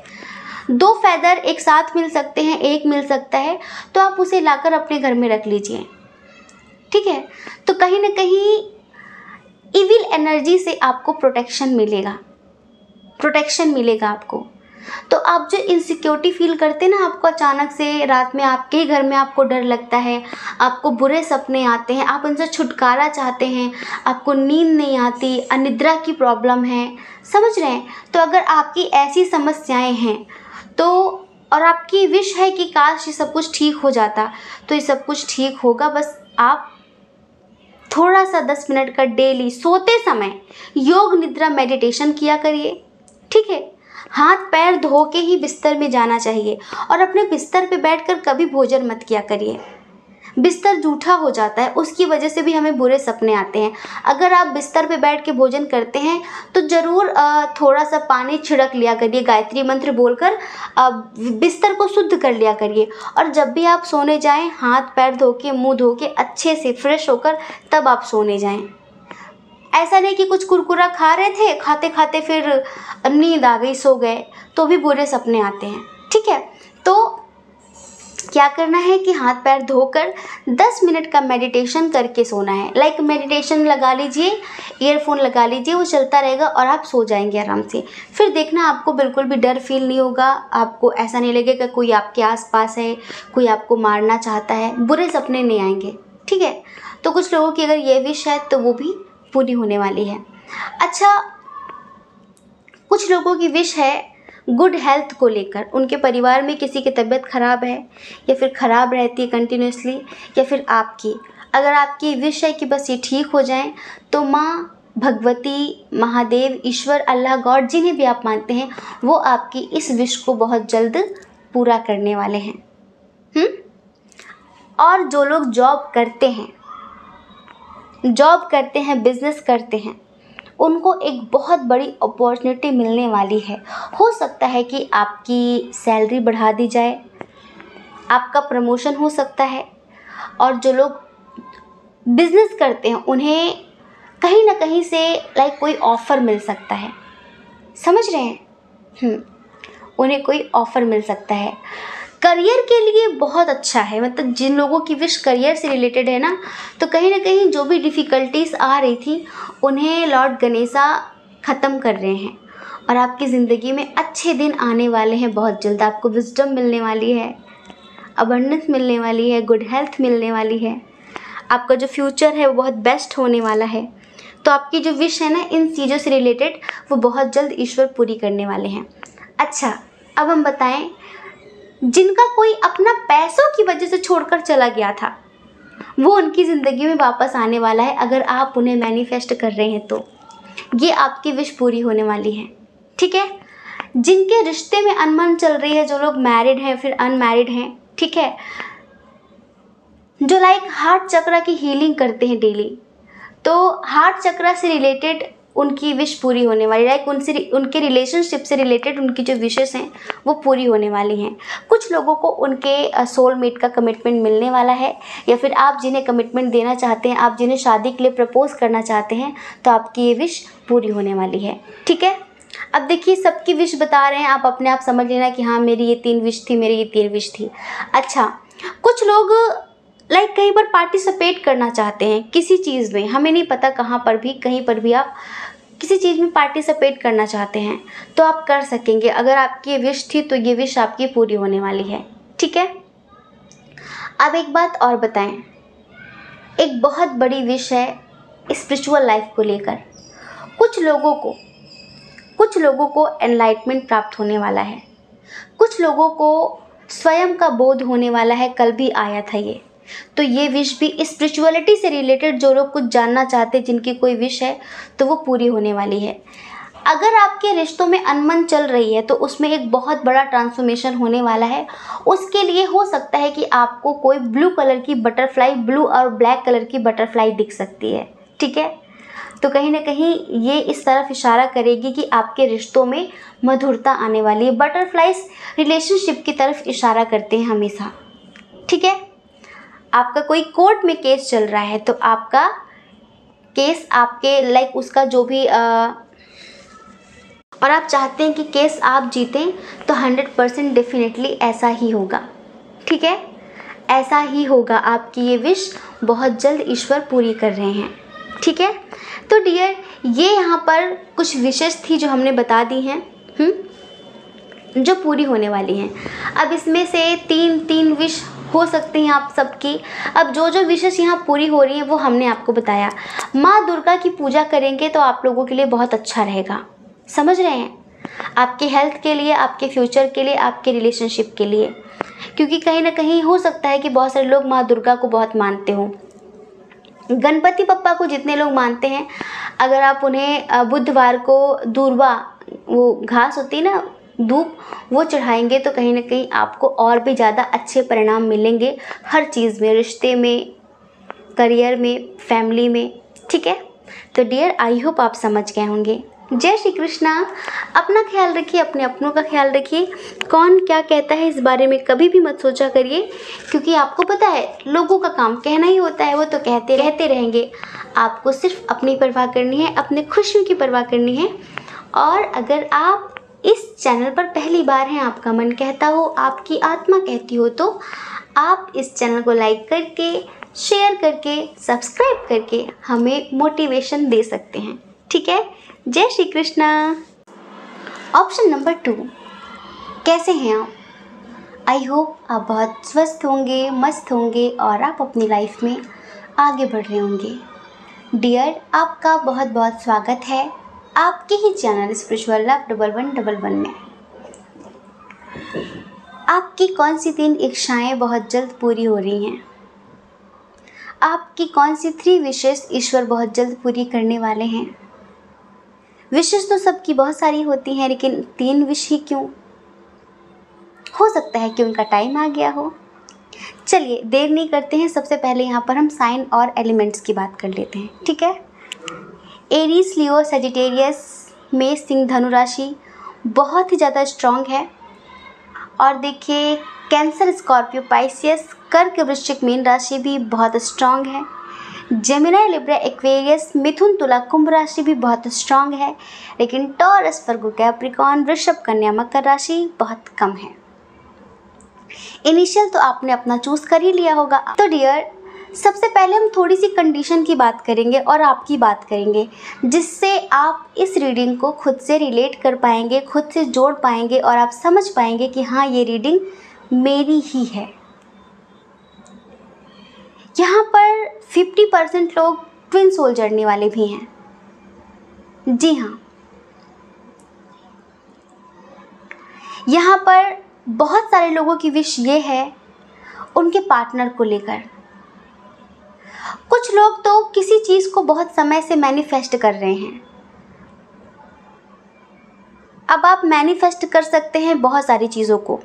2 फैदर एक साथ मिल सकते हैं, एक मिल सकता है, तो आप उसे लाकर अपने घर में रख लीजिए। ठीक है, तो कहीं ना कहीं इविल एनर्जी से आपको प्रोटेक्शन मिलेगा आपको। तो आप जो इनसिक्योरिटी फील करते हैं ना, आपको अचानक से रात में आपके ही घर में आपको डर लगता है, आपको बुरे सपने आते हैं, आप उनसे छुटकारा चाहते हैं, आपको नींद नहीं आती, अनिद्रा की प्रॉब्लम है, समझ रहे हैं। तो अगर आपकी ऐसी समस्याएं हैं तो, और आपकी विश है कि काश ये सब कुछ ठीक हो जाता, तो ये सब कुछ ठीक होगा। बस आप थोड़ा सा 10 मिनट का डेली सोते समय योग निद्रा मेडिटेशन किया करिए। ठीक है, हाथ पैर धो के ही बिस्तर में जाना चाहिए, और अपने बिस्तर पे बैठकर कभी भोजन मत किया करिए। बिस्तर जूठा हो जाता है, उसकी वजह से भी हमें बुरे सपने आते हैं। अगर आप बिस्तर पे बैठ के भोजन करते हैं तो ज़रूर थोड़ा सा पानी छिड़क लिया करिए, गायत्री मंत्र बोलकर बिस्तर को शुद्ध कर लिया करिए। और जब भी आप सोने जाएं, हाथ पैर धो के, मुँह धो के, अच्छे से फ्रेश होकर तब आप सोने जाएं। ऐसा नहीं कि कुछ कुरकुरा खा रहे थे, खाते खाते फिर नींद आ गई, सो गए, तो भी बुरे सपने आते हैं। ठीक है, तो क्या करना है कि हाथ पैर धोकर 10 मिनट का मेडिटेशन करके सोना है। लाइक मेडिटेशन लगा लीजिए, ईयरफोन लगा लीजिए, वो चलता रहेगा और आप सो जाएंगे आराम से। फिर देखना आपको बिल्कुल भी डर फील नहीं होगा, आपको ऐसा नहीं लगेगा कोई आपके आसपास है, कोई आपको मारना चाहता है, बुरे सपने नहीं आएंगे। ठीक है, तो कुछ लोगों की अगर ये विश है तो वो भी पूरी होने वाली है। अच्छा, कुछ लोगों की विश है गुड हेल्थ को लेकर। उनके परिवार में किसी की तबीयत ख़राब है या फिर ख़राब रहती है कंटिन्यूसली, या फिर आपकी, अगर आपकी विश है कि बस ये ठीक हो जाएं, तो माँ भगवती, महादेव, ईश्वर, अल्लाह, गॉड, जिन्हें भी आप मानते हैं, वो आपकी इस विश को बहुत जल्द पूरा करने वाले हैं। और जो लोग जॉब करते हैं, बिजनेस करते हैं, उनको एक बहुत बड़ी अपॉर्चुनिटी मिलने वाली है। हो सकता है कि आपकी सैलरी बढ़ा दी जाए, आपका प्रमोशन हो सकता है। और जो लोग बिजनेस करते हैं उन्हें कहीं ना कहीं से लाइक कोई ऑफ़र मिल सकता है, समझ रहे हैं? उन्हें कोई ऑफ़र मिल सकता है। करियर के लिए बहुत अच्छा है, मतलब जिन लोगों की विश करियर से रिलेटेड है ना, तो कहीं ना कहीं जो भी डिफ़िकल्टीज आ रही थी उन्हें लॉर्ड गणेशा ख़त्म कर रहे हैं। और आपकी ज़िंदगी में अच्छे दिन आने वाले हैं बहुत जल्द। आपको विजडम मिलने वाली है, अबंडेंस मिलने वाली है, गुड हेल्थ मिलने वाली है, आपका जो फ्यूचर है वो बहुत बेस्ट होने वाला है। तो आपकी जो विश है ना इन चीज़ों से रिलेटेड, वो बहुत जल्द ईश्वर पूरी करने वाले हैं। अच्छा, अब हम बताएं, जिनका कोई अपना पैसों की वजह से छोड़कर चला गया था, वो उनकी ज़िंदगी में वापस आने वाला है। अगर आप उन्हें मैनिफेस्ट कर रहे हैं तो ये आपकी विश पूरी होने वाली है। ठीक है, जिनके रिश्ते में अनबन चल रही है, जो लोग मैरिड हैं फिर अनमैरिड हैं, ठीक है, जो लाइक हार्ट चक्र की हीलिंग करते हैं डेली, तो हार्ट चक्र से रिलेटेड उनकी विश पूरी होने वाली, लाइक उनके रिलेशनशिप से रिलेटेड उनकी जो विशेस हैं वो पूरी होने वाली हैं। कुछ लोगों को उनके सोलमेट का कमिटमेंट मिलने वाला है, या फिर आप जिन्हें कमिटमेंट देना चाहते हैं, आप जिन्हें शादी के लिए प्रपोज करना चाहते हैं, तो आपकी ये विश पूरी होने वाली है। ठीक है, अब देखिए सबकी विश बता रहे हैं, आप अपने आप समझ लेना कि हाँ मेरी ये 3 विश थी, मेरी ये 3 विश थी। अच्छा, कुछ लोग लाइक कहीं पर पार्टिसिपेट करना चाहते हैं किसी चीज़ में, हमें नहीं पता कहाँ पर भी, कहीं पर भी आप किसी चीज़ में पार्टिसिपेट करना चाहते हैं तो आप कर सकेंगे। अगर आपकी ये विश थी तो ये विश आपकी पूरी होने वाली है। ठीक है, अब एक बात और बताएं, एक बहुत बड़ी विश है स्पिरिचुअल लाइफ को लेकर। कुछ लोगों को एनलाइटमेंट प्राप्त होने वाला है, कुछ लोगों को स्वयं का बोध होने वाला है। कल भी आया था ये, तो ये विश भी स्पिरिचुअलिटी से रिलेटेड, जो लोग कुछ जानना चाहते हैं, जिनकी कोई विश है, तो वो पूरी होने वाली है। अगर आपके रिश्तों में अनबन चल रही है तो उसमें एक बहुत बड़ा ट्रांसफॉर्मेशन होने वाला है। उसके लिए हो सकता है कि आपको कोई ब्लू कलर की बटरफ्लाई, ब्लू और ब्लैक कलर की बटरफ्लाई दिख सकती है। ठीक है, तो कहीं ना कहीं ये इस तरफ इशारा करेगी कि आपके रिश्तों में मधुरता आने वाली है। बटरफ्लाइज रिलेशनशिप की तरफ इशारा करते हैं हमेशा। ठीक है, आपका कोई कोर्ट में केस चल रहा है तो आपका केस आपके लाइक उसका जो भी और आप चाहते हैं कि केस आप जीतें, तो 100% डेफिनेटली ऐसा ही होगा। ठीक है, ऐसा ही होगा। आपकी ये विश बहुत जल्द ईश्वर पूरी कर रहे हैं। ठीक है, तो डियर, ये यहाँ पर कुछ विशेष थी जो हमने बता दी हैं, जो पूरी होने वाली हैं। अब इसमें से 3 विश हो सकती हैं आप सबकी। अब जो जो विशेष यहाँ पूरी हो रही हैं वो हमने आपको बताया। माँ दुर्गा की पूजा करेंगे तो आप लोगों के लिए बहुत अच्छा रहेगा, समझ रहे हैं, आपके हेल्थ के लिए, आपके फ्यूचर के लिए, आपके रिलेशनशिप के लिए। क्योंकि कहीं ना कहीं हो सकता है कि बहुत सारे लोग माँ दुर्गा को बहुत मानते हो, गणपति बप्पा को जितने लोग मानते हैं, अगर आप उन्हें बुधवार को दूर्वा, वो घास होती है ना धूप वो चढ़ाएंगे तो कहीं ना कहीं आपको और भी ज़्यादा अच्छे परिणाम मिलेंगे हर चीज़ में, रिश्ते में, करियर में, फैमिली में। ठीक है, तो डियर आई होप आप समझ गए होंगे। जय श्री कृष्णा। अपना ख्याल रखिए, अपने अपनों का ख्याल रखिए। कौन क्या कहता है इस बारे में कभी भी मत सोचा करिए, क्योंकि आपको पता है लोगों का काम कहना ही होता है, वो तो कहते रहेंगे। आपको सिर्फ अपनी परवाह करनी है, अपने खुशियों की परवाह करनी है। और अगर आप इस चैनल पर पहली बार हैं, आपका मन कहता हो, आपकी आत्मा कहती हो, तो आप इस चैनल को लाइक करके, शेयर करके, सब्सक्राइब करके हमें मोटिवेशन दे सकते हैं। ठीक है, जय श्री कृष्णा। ऑप्शन नंबर 2, कैसे हैं आप? आई होप आप बहुत स्वस्थ होंगे, मस्त होंगे और आप अपनी लाइफ में आगे बढ़ रहे होंगे। डियर, आपका बहुत बहुत स्वागत है आपके ही चैनल स्पिरिचुअल लव 1111 में। आपकी कौन सी 3 इच्छाएं बहुत जल्द पूरी हो रही हैं? आपकी कौन सी 3 विशेष ईश्वर बहुत जल्द पूरी करने वाले हैं? विशेष तो सबकी बहुत सारी होती हैं, लेकिन 3 विश ही क्यों? हो सकता है कि उनका टाइम आ गया हो। चलिए देर नहीं करते हैं, सबसे पहले यहाँ पर हम साइन और एलिमेंट्स की बात कर लेते हैं। ठीक है, एरीज, लियो, सजिटेरियस में सिंह, धनु राशि बहुत ही ज़्यादा स्ट्रॉन्ग है। और देखिए कैंसर, स्कॉर्पियो, पाइसियस, कर्क, वृश्चिक, मीन राशि भी बहुत स्ट्रॉन्ग है। जेमिनी, लिब्रा, एक्वेरियस, मिथुन, तुला, कुंभ राशि भी बहुत स्ट्रॉन्ग है। लेकिन टॉरस, वर्गो, कैप्रिकॉर्न, वृषभ, कन्या, मकर राशि बहुत कम है। इनिशियल तो आपने अपना चूज कर ही लिया होगा। तो डियर, सबसे पहले हम थोड़ी सी कंडीशन की बात करेंगे और आपकी बात करेंगे, जिससे आप इस रीडिंग को खुद से रिलेट कर पाएंगे, खुद से जोड़ पाएंगे और आप समझ पाएंगे कि हाँ, ये रीडिंग मेरी ही है। यहाँ पर 50% लोग ट्विन सोल जर्नी वाले भी हैं। जी हाँ, यहाँ पर बहुत सारे लोगों की विश ये है उनके पार्टनर को लेकर। कुछ लोग तो किसी चीज को बहुत समय से मैनिफेस्ट कर रहे हैं। अब आप मैनिफेस्ट कर सकते हैं बहुत सारी चीज़ों को।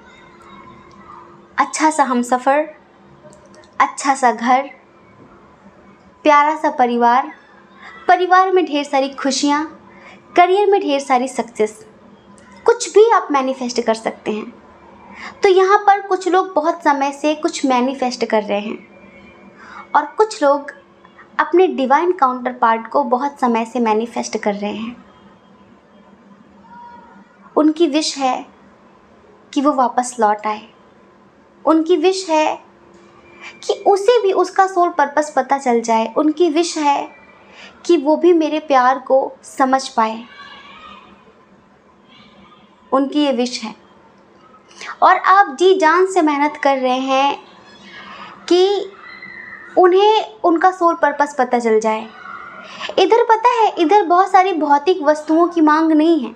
अच्छा सा हमसफ़र, अच्छा सा घर, प्यारा सा परिवार, परिवार में ढेर सारी खुशियाँ, करियर में ढेर सारी सक्सेस, कुछ भी आप मैनिफेस्ट कर सकते हैं। तो यहाँ पर कुछ लोग बहुत समय से कुछ मैनिफेस्ट कर रहे हैं और कुछ लोग अपने डिवाइन काउंटर पार्ट को बहुत समय से मैनिफेस्ट कर रहे हैं। उनकी विश है कि वो वापस लौट आए। उनकी विश है कि उसे भी उसका सोल पर्पस पता चल जाए। उनकी विश है कि वो भी मेरे प्यार को समझ पाए। उनकी ये विश है और आप जी जान से मेहनत कर रहे हैं कि उन्हें उनका सोल पर्पस पता चल जाए। इधर पता है, इधर बहुत सारी भौतिक वस्तुओं की मांग नहीं है।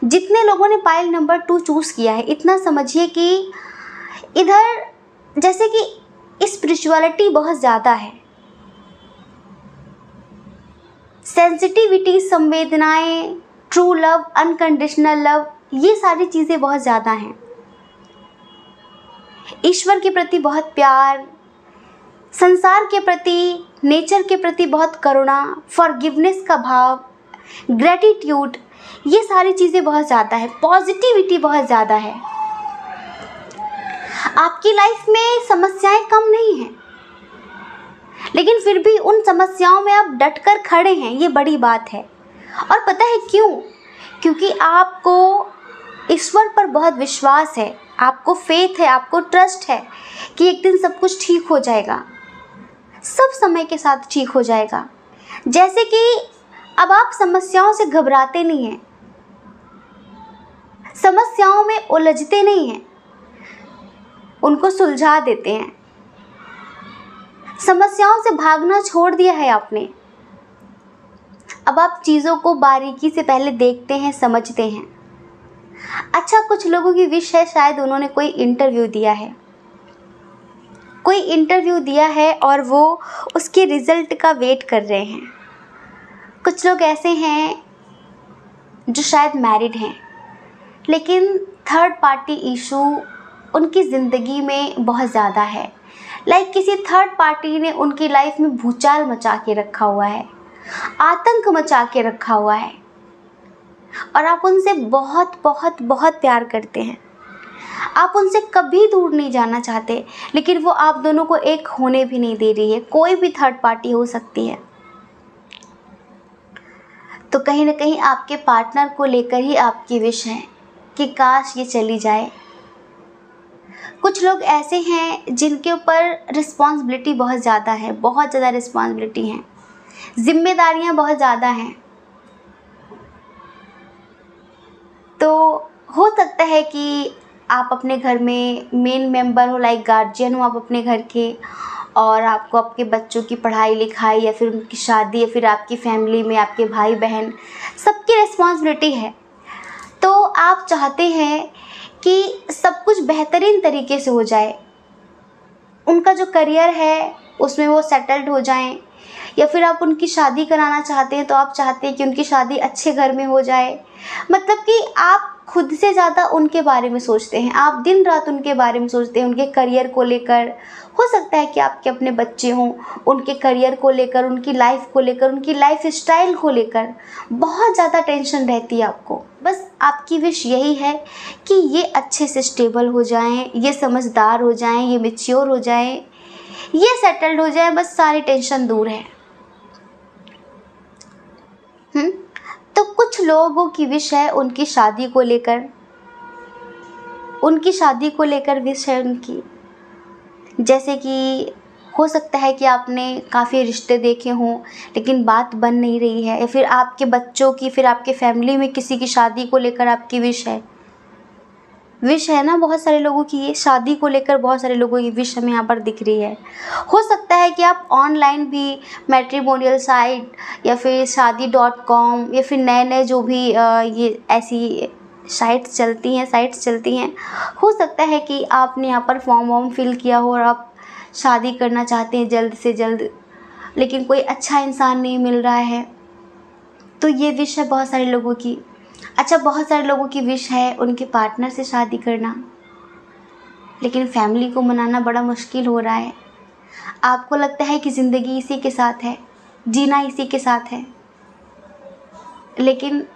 जितने लोगों ने पाइल नंबर 2 चूज़ किया है, इतना समझिए कि इधर जैसे कि स्पिरिचुअलिटी बहुत ज़्यादा है, सेंसिटिविटी, संवेदनाएं, ट्रू लव, अनकंडीशनल लव, ये सारी चीज़ें बहुत ज़्यादा हैं। ईश्वर के प्रति बहुत प्यार, संसार के प्रति, नेचर के प्रति बहुत करुणा, फॉरगिवनेस का भाव, ग्रेटिट्यूड, ये सारी चीज़ें बहुत ज़्यादा है। पॉजिटिविटी बहुत ज़्यादा है। आपकी लाइफ में समस्याएं कम नहीं हैं, लेकिन फिर भी उन समस्याओं में आप डटकर खड़े हैं, ये बड़ी बात है। और पता है क्यों? क्योंकि आपको ईश्वर पर बहुत विश्वास है, आपको फेथ है, आपको ट्रस्ट है कि एक दिन सब कुछ ठीक हो जाएगा, सब समय के साथ ठीक हो जाएगा। जैसे कि अब आप समस्याओं से घबराते नहीं हैं, समस्याओं में उलझते नहीं हैं, उनको सुलझा देते हैं। समस्याओं से भागना छोड़ दिया है आपने। अब आप चीज़ों को बारीकी से पहले देखते हैं, समझते हैं। अच्छा, कुछ लोगों की विश है शायद उन्होंने कोई इंटरव्यू दिया है, कोई इंटरव्यू दिया है और वो उसके रिज़ल्ट का वेट कर रहे हैं। कुछ लोग ऐसे हैं जो शायद मैरिड हैं, लेकिन थर्ड पार्टी इशू उनकी ज़िंदगी में बहुत ज़्यादा है। लाइक किसी थर्ड पार्टी ने उनकी लाइफ में भूचाल मचा के रखा हुआ है, आतंक मचा के रखा हुआ है, और आप उनसे बहुत बहुत बहुत प्यार करते हैं। आप उनसे कभी दूर नहीं जाना चाहते, लेकिन वो आप दोनों को एक होने भी नहीं दे रही है। कोई भी थर्ड पार्टी हो सकती है। तो कहीं ना कहीं आपके पार्टनर को लेकर ही आपकी विश है कि काश ये चली जाए। कुछ लोग ऐसे हैं जिनके ऊपर रिस्पॉन्सिबिलिटी बहुत ज़्यादा है, बहुत ज़्यादा रिस्पॉन्सिबिलिटी हैं, जिम्मेदारियां बहुत ज़्यादा हैं। तो हो सकता है कि आप अपने घर में मेन मेंबर हो, लाइक गार्जियन हो आप अपने घर के, और आपको आपके बच्चों की पढ़ाई लिखाई या फिर उनकी शादी या फिर आपकी फैमिली में आपके भाई बहन सबकी रिस्पॉन्सिबिलिटी है। तो आप चाहते हैं कि सब कुछ बेहतरीन तरीके से हो जाए, उनका जो करियर है उसमें वो सेटल्ड हो जाएं, या फिर आप उनकी शादी कराना चाहते हैं तो आप चाहते हैं कि उनकी शादी अच्छे घर में हो जाए। मतलब कि आप खुद से ज़्यादा उनके बारे में सोचते हैं, आप दिन रात उनके बारे में सोचते हैं, उनके करियर को लेकर। हो सकता है कि आपके अपने बच्चे हों, उनके करियर को लेकर, उनकी लाइफ को लेकर, उनकी लाइफ स्टाइल को लेकर बहुत ज़्यादा टेंशन रहती है आपको। बस आपकी विश यही है कि ये अच्छे से स्टेबल हो जाएं, ये समझदार हो जाएं, ये मैच्योर हो जाएं, ये सेटल्ड हो जाए, बस सारी टेंशन दूर है। तो कुछ लोगों की विश है उनकी शादी को लेकर, उनकी शादी को लेकर विश है उनकी। जैसे कि हो सकता है कि आपने काफ़ी रिश्ते देखे हों लेकिन बात बन नहीं रही है, या फिर आपके बच्चों की, फिर आपके फैमिली में किसी की शादी को लेकर आपकी विश है ना। बहुत सारे लोगों की ये शादी को लेकर बहुत सारे लोगों की विश हमें यहाँ पर दिख रही है। हो सकता है कि आप ऑनलाइन भी मैट्रिमोनियल साइट या फिर शादी.com या फिर नए जो भी ये ऐसी साइट्स चलती हैं, हो सकता है कि आपने यहाँ पर फॉर्म फिल किया हो और आप शादी करना चाहते हैं जल्द से जल्द, लेकिन कोई अच्छा इंसान नहीं मिल रहा है। तो ये विश है बहुत सारे लोगों की। अच्छा, बहुत सारे लोगों की विश है उनके पार्टनर से शादी करना, लेकिन फैमिली को मनाना बड़ा मुश्किल हो रहा है। आपको लगता है कि ज़िंदगी इसी के साथ है, जीना इसी के साथ है, लेकिन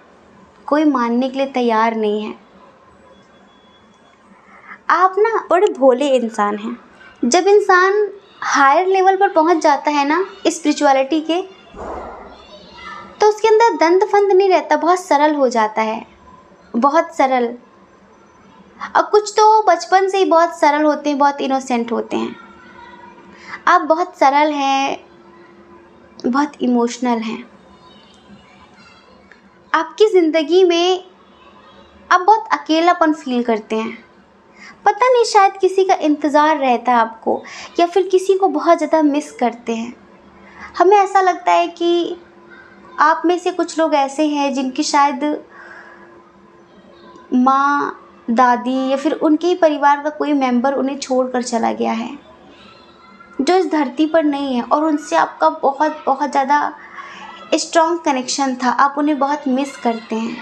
कोई मानने के लिए तैयार नहीं है। आप ना बड़े भोले इंसान हैं। जब इंसान हायर लेवल पर पहुंच जाता है ना स्पिरिचुअलिटी के, तो उसके अंदर दंड फंद नहीं रहता, बहुत सरल हो जाता है, बहुत सरल। और कुछ तो बचपन से ही बहुत सरल होते हैं, बहुत इनोसेंट होते हैं। आप बहुत सरल हैं, बहुत इमोशनल हैं। आपकी ज़िंदगी में आप बहुत अकेलापन फील करते हैं। पता नहीं, शायद किसी का इंतज़ार रहता है आपको, या फिर किसी को बहुत ज़्यादा मिस करते हैं। हमें ऐसा लगता है कि आप में से कुछ लोग ऐसे हैं जिनकी शायद माँ, दादी या फिर उनके ही परिवार का कोई मेंबर उन्हें छोड़कर चला गया है, जो इस धरती पर नहीं है, और उनसे आपका बहुत बहुत ज़्यादा स्ट्रॉन्ग कनेक्शन था। आप उन्हें बहुत मिस करते हैं।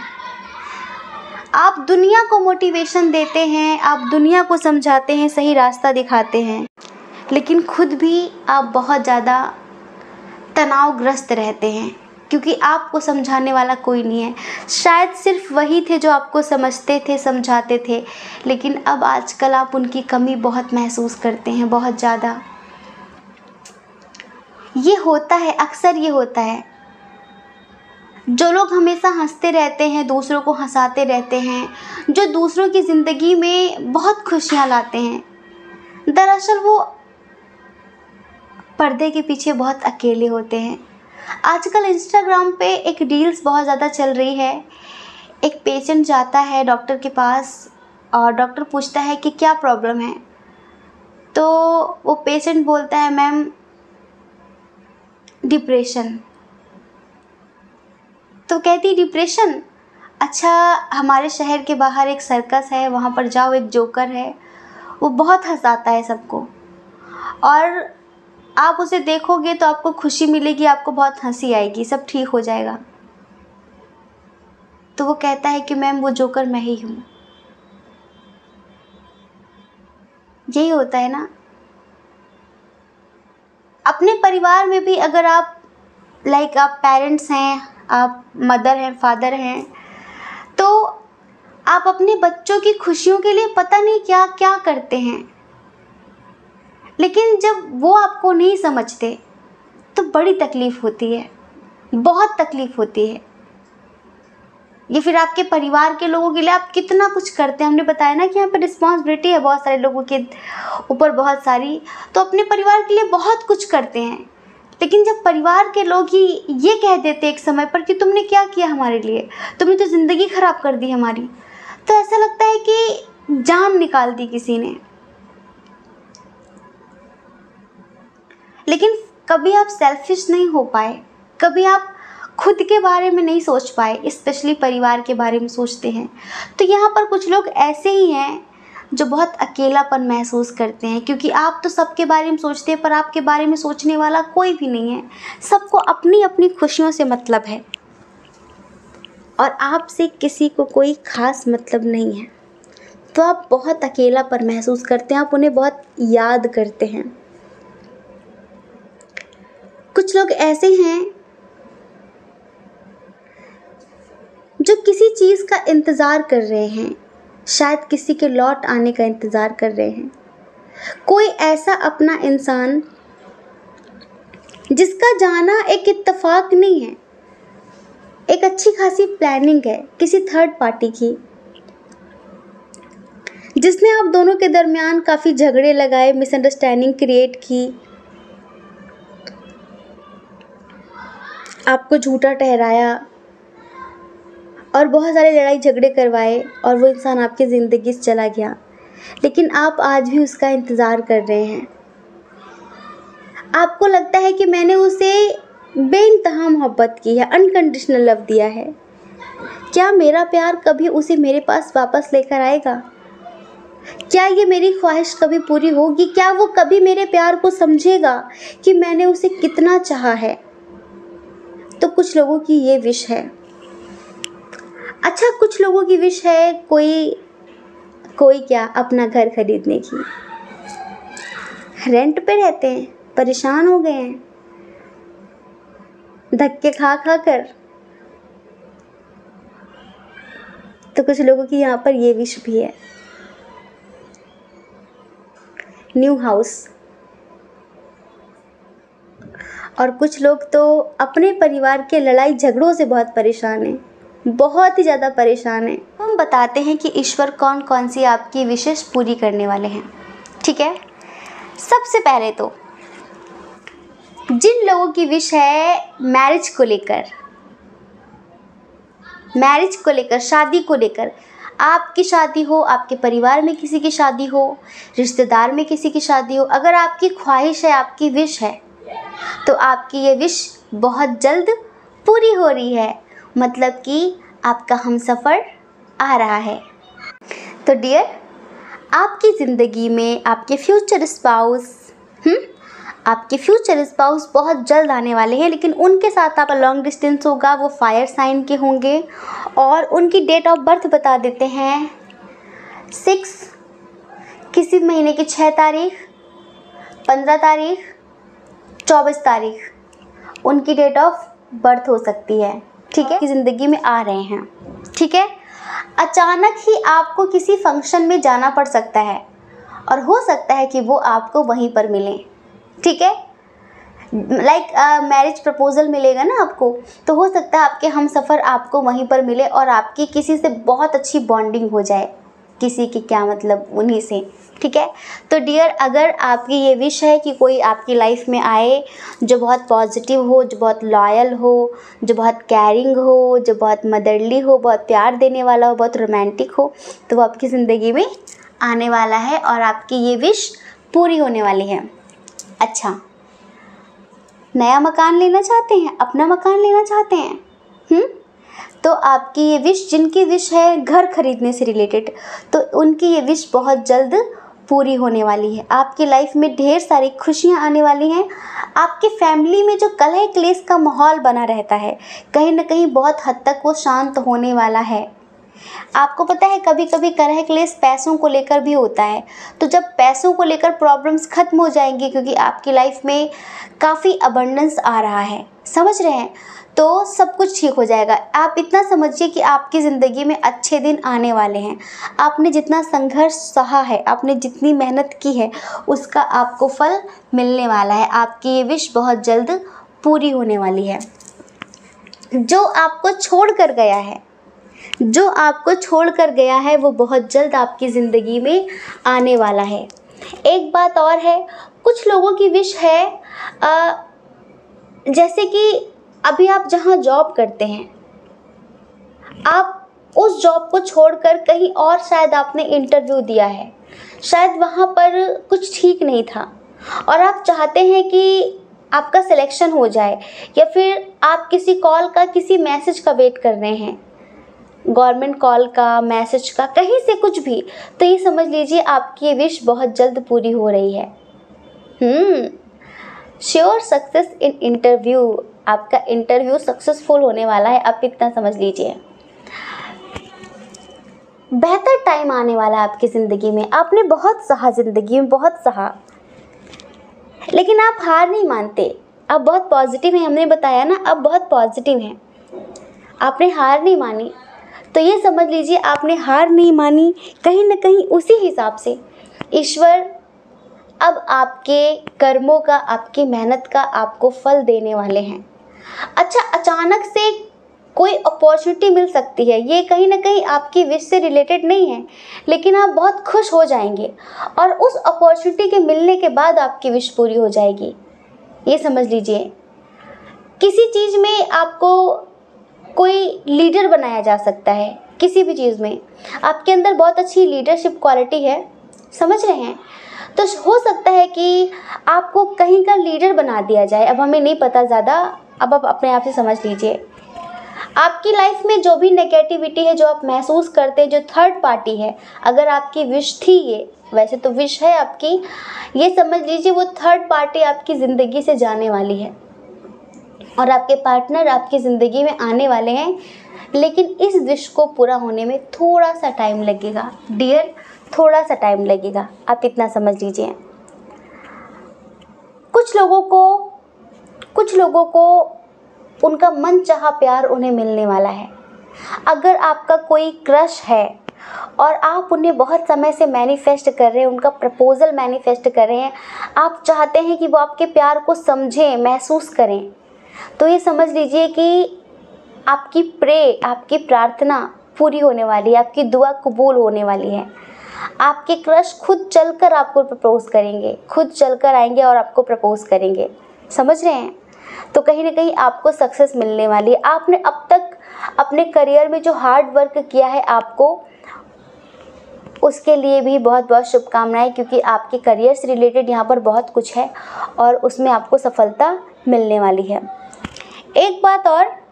आप दुनिया को मोटिवेशन देते हैं, आप दुनिया को समझाते हैं, सही रास्ता दिखाते हैं, लेकिन खुद भी आप बहुत ज़्यादा तनावग्रस्त रहते हैं, क्योंकि आपको समझाने वाला कोई नहीं है। शायद सिर्फ वही थे जो आपको समझते थे, समझाते थे, लेकिन अब आजकल आप उनकी कमी बहुत महसूस करते हैं, बहुत ज़्यादा। ये होता है, अक्सर ये होता है। जो लोग हमेशा हंसते रहते हैं, दूसरों को हंसाते रहते हैं, जो दूसरों की ज़िंदगी में बहुत खुशियाँ लाते हैं, दरअसल वो पर्दे के पीछे बहुत अकेले होते हैं। आजकल इंस्टाग्राम पे एक रील्स बहुत ज़्यादा चल रही है। एक पेशेंट जाता है डॉक्टर के पास और डॉक्टर पूछता है कि क्या प्रॉब्लम है, तो वो पेशेंट बोलता है, मैम डिप्रेशन। तो कहती डिप्रेशन, अच्छा हमारे शहर के बाहर एक सर्कस है, वहाँ पर जाओ, एक जोकर है, वो बहुत हंसाता है सबको, और आप उसे देखोगे तो आपको खुशी मिलेगी, आपको बहुत हंसी आएगी, सब ठीक हो जाएगा। तो वो कहता है कि मैम वो जोकर मैं ही हूँ। यही होता है ना, अपने परिवार में भी अगर आप आप पेरेंट्स हैं, आप मदर हैं, फादर हैं, तो आप अपने बच्चों की खुशियों के लिए पता नहीं क्या क्या करते हैं, लेकिन जब वो आपको नहीं समझते तो बड़ी तकलीफ़ होती है, बहुत तकलीफ़ होती है। ये फिर आपके परिवार के लोगों के लिए आप कितना कुछ करते हैं। हमने बताया ना कि यहाँ पे रिस्पॉन्सिबिलिटी है बहुत सारे लोगों के ऊपर, बहुत सारी, तो अपने परिवार के लिए बहुत कुछ करते हैं, लेकिन जब परिवार के लोग ही ये कह देते एक समय पर कि तुमने क्या किया हमारे लिए, तुमने तो ज़िंदगी ख़राब कर दी हमारी, तो ऐसा लगता है कि जान निकाल दी किसी ने। लेकिन कभी आप सेल्फिश नहीं हो पाए, कभी आप खुद के बारे में नहीं सोच पाए, स्पेशली परिवार के बारे में सोचते हैं। तो यहाँ पर कुछ लोग ऐसे ही हैं जो बहुत अकेलापन महसूस करते हैं, क्योंकि आप तो सबके बारे में सोचते हैं पर आपके बारे में सोचने वाला कोई भी नहीं है। सबको अपनी अपनी खुशियों से मतलब है और आपसे किसी को कोई ख़ास मतलब नहीं है। तो आप बहुत अकेलापन महसूस करते हैं, आप उन्हें बहुत याद करते हैं। कुछ लोग ऐसे हैं जो किसी चीज़ का इंतज़ार कर रहे हैं, शायद किसी के लौट आने का इंतज़ार कर रहे हैं। कोई ऐसा अपना इंसान जिसका जाना एक इत्तेफाक नहीं है, एक अच्छी खासी प्लानिंग है किसी थर्ड पार्टी की, जिसने आप दोनों के दरमियान काफ़ी झगड़े लगाए, मिसअंडरस्टैंडिंग क्रिएट की, आपको झूठा ठहराया और बहुत सारे लड़ाई झगड़े करवाए और वो इंसान आपकी ज़िंदगी से चला गया, लेकिन आप आज भी उसका इंतज़ार कर रहे हैं। आपको लगता है कि मैंने उसे बेइंतहा मोहब्बत की है, अनकंडीशनल लव दिया है, क्या मेरा प्यार कभी उसे मेरे पास वापस लेकर आएगा? क्या ये मेरी ख्वाहिश कभी पूरी होगी? क्या वो कभी मेरे प्यार को समझेगा कि मैंने उसे कितना चाहा है? तो कुछ लोगों की ये विश है। अच्छा, कुछ लोगों की विश है कोई क्या अपना घर खरीदने की, रेंट पे रहते हैं, परेशान हो गए हैं धक्के खा खा कर। तो कुछ लोगों की यहाँ पर ये विश भी है, न्यू हाउस। और कुछ लोग तो अपने परिवार के लड़ाई झगड़ों से बहुत परेशान हैं, बहुत ही ज़्यादा परेशान हैं। हम बताते हैं कि ईश्वर कौन कौन सी आपकी विशेष पूरी करने वाले हैं। ठीक है, सबसे पहले तो जिन लोगों की विश है मैरिज को लेकर, शादी को लेकर, आपकी शादी हो, आपके परिवार में किसी की शादी हो, रिश्तेदार में किसी की शादी हो, अगर आपकी ख्वाहिश है, आपकी विश है, तो आपकी ये विश बहुत जल्द पूरी हो रही है, मतलब कि आपका हमसफ़र आ रहा है। तो डियर, आपकी ज़िंदगी में आपके फ्यूचर स्पाउस बहुत जल्द आने वाले हैं, लेकिन उनके साथ आपका लॉन्ग डिस्टेंस होगा, वो फायर साइन के होंगे और उनकी डेट ऑफ बर्थ बता देते हैं 6 किसी महीने की 6 तारीख, 15 तारीख, 24 तारीख उनकी डेट ऑफ बर्थ हो सकती है। ठीक है, की ज़िंदगी में आ रहे हैं। ठीक है, अचानक ही आपको किसी फंक्शन में जाना पड़ सकता है और हो सकता है कि वो आपको वहीं पर मिले। ठीक है, मैरिज प्रपोजल मिलेगा ना आपको, तो हो सकता है आपके हमसफ़र आपको वहीं पर मिले और आपकी किसी से बहुत अच्छी बॉन्डिंग हो जाए, किसी की क्या मतलब उन्हीं से। ठीक है, तो डियर, अगर आपकी ये विश है कि कोई आपकी लाइफ में आए जो बहुत पॉजिटिव हो, जो बहुत लॉयल हो, जो बहुत कैरिंग हो, जो बहुत मदरली हो, बहुत प्यार देने वाला हो, बहुत रोमांटिक हो, तो वो आपकी ज़िंदगी में आने वाला है और आपकी ये विश पूरी होने वाली है। अच्छा, नया मकान लेना चाहते हैं, अपना मकान लेना चाहते हैं, तो आपकी ये विश, जिनकी विश है घर खरीदने से रिलेटेड, तो उनकी ये विश बहुत जल्द पूरी होने वाली है। आपकी लाइफ में ढेर सारी खुशियाँ आने वाली हैं। आपकी फैमिली में जो कलह क्लेश का माहौल बना रहता है, कहीं ना कहीं बहुत हद तक वो शांत होने वाला है। आपको पता है कभी कभी कलह क्लेश पैसों को लेकर भी होता है। तो जब पैसों को लेकर प्रॉब्लम्स खत्म हो जाएंगी, क्योंकि आपकी लाइफ में काफ़ी अबंडेंस आ रहा है, समझ रहे हैं, तो सब कुछ ठीक हो जाएगा। आप इतना समझिए कि आपकी ज़िंदगी में अच्छे दिन आने वाले हैं। आपने जितना संघर्ष सहा है, आपने जितनी मेहनत की है, उसका आपको फल मिलने वाला है। आपकी ये विश बहुत जल्द पूरी होने वाली है। जो आपको छोड़ कर गया है, जो आपको छोड़ कर गया है, वो बहुत जल्द आपकी ज़िंदगी में आने वाला है। एक बात और है, कुछ लोगों की विश है जैसे कि अभी आप जहाँ जॉब करते हैं, आप उस जॉब को छोड़कर कहीं और शायद आपने इंटरव्यू दिया है, शायद वहाँ पर कुछ ठीक नहीं था और आप चाहते हैं कि आपका सिलेक्शन हो जाए, या फिर आप किसी कॉल का, किसी मैसेज का वेट कर रहे हैं, गवर्नमेंट कॉल का, मैसेज का, कहीं से कुछ भी, तो ये समझ लीजिए आपकी ये विश बहुत जल्द पूरी हो रही है। श्योर सक्सेस इन इंटरव्यू, आपका इंटरव्यू सक्सेसफुल होने वाला है, आप इतना समझ लीजिए। बेहतर टाइम आने वाला है आपकी ज़िंदगी में। आपने बहुत सहा, ज़िंदगी में बहुत सहा, लेकिन आप हार नहीं मानते। आप बहुत पॉजिटिव हैं, हमने बताया ना, आप बहुत पॉजिटिव हैं, आपने हार नहीं मानी। तो ये समझ लीजिए आपने हार नहीं मानी, कहीं ना कहीं उसी हिसाब से ईश्वर अब आपके कर्मों का, आपकी मेहनत का आपको फल देने वाले हैं। अच्छा, अचानक से कोई अपॉर्चुनिटी मिल सकती है, ये कहीं ना कहीं आपकी विश से रिलेटेड नहीं है, लेकिन आप बहुत खुश हो जाएंगे और उस अपॉर्चुनिटी के मिलने के बाद आपकी विश पूरी हो जाएगी। ये समझ लीजिए। किसी चीज़ में आपको कोई लीडर बनाया जा सकता है, किसी भी चीज़ में आपके अंदर बहुत अच्छी लीडरशिप क्वालिटी है, समझ रहे हैं, तो हो सकता है कि आपको कहीं का लीडर बना दिया जाए। अब हमें नहीं पता ज़्यादा, अब आप अपने आप से समझ लीजिए। आपकी लाइफ में जो भी नेगेटिविटी है, जो आप महसूस करते हैं, जो थर्ड पार्टी है, अगर आपकी विश थी ये, वैसे तो विश है आपकी, ये समझ लीजिए वो थर्ड पार्टी आपकी ज़िंदगी से जाने वाली है और आपके पार्टनर आपकी ज़िंदगी में आने वाले हैं। लेकिन इस विश को पूरा होने में थोड़ा सा टाइम लगेगा डियर, थोड़ा सा टाइम लगेगा, आप इतना समझ लीजिए। कुछ लोगों को उनका मन चाहा प्यार उन्हें मिलने वाला है। अगर आपका कोई क्रश है और आप उन्हें बहुत समय से मैनिफेस्ट कर रहे हैं, उनका प्रपोजल मैनिफेस्ट कर रहे हैं, आप चाहते हैं कि वो आपके प्यार को समझें, महसूस करें, तो ये समझ लीजिए कि आपकी प्रार्थना पूरी होने वाली है, आपकी दुआ कबूल होने वाली है। आपके क्रश खुद चलकर आपको प्रपोज करेंगे, खुद चलकर आएंगे और आपको प्रपोज करेंगे, समझ रहे हैं। तो कहीं ना कहीं आपको सक्सेस मिलने वाली है। आपने अब तक अपने करियर में जो हार्ड वर्क किया है, आपको उसके लिए भी बहुत बहुत शुभकामनाएं, क्योंकि आपके करियर से रिलेटेड यहाँ पर बहुत कुछ है और उसमें आपको सफलता मिलने वाली है। एक बात और,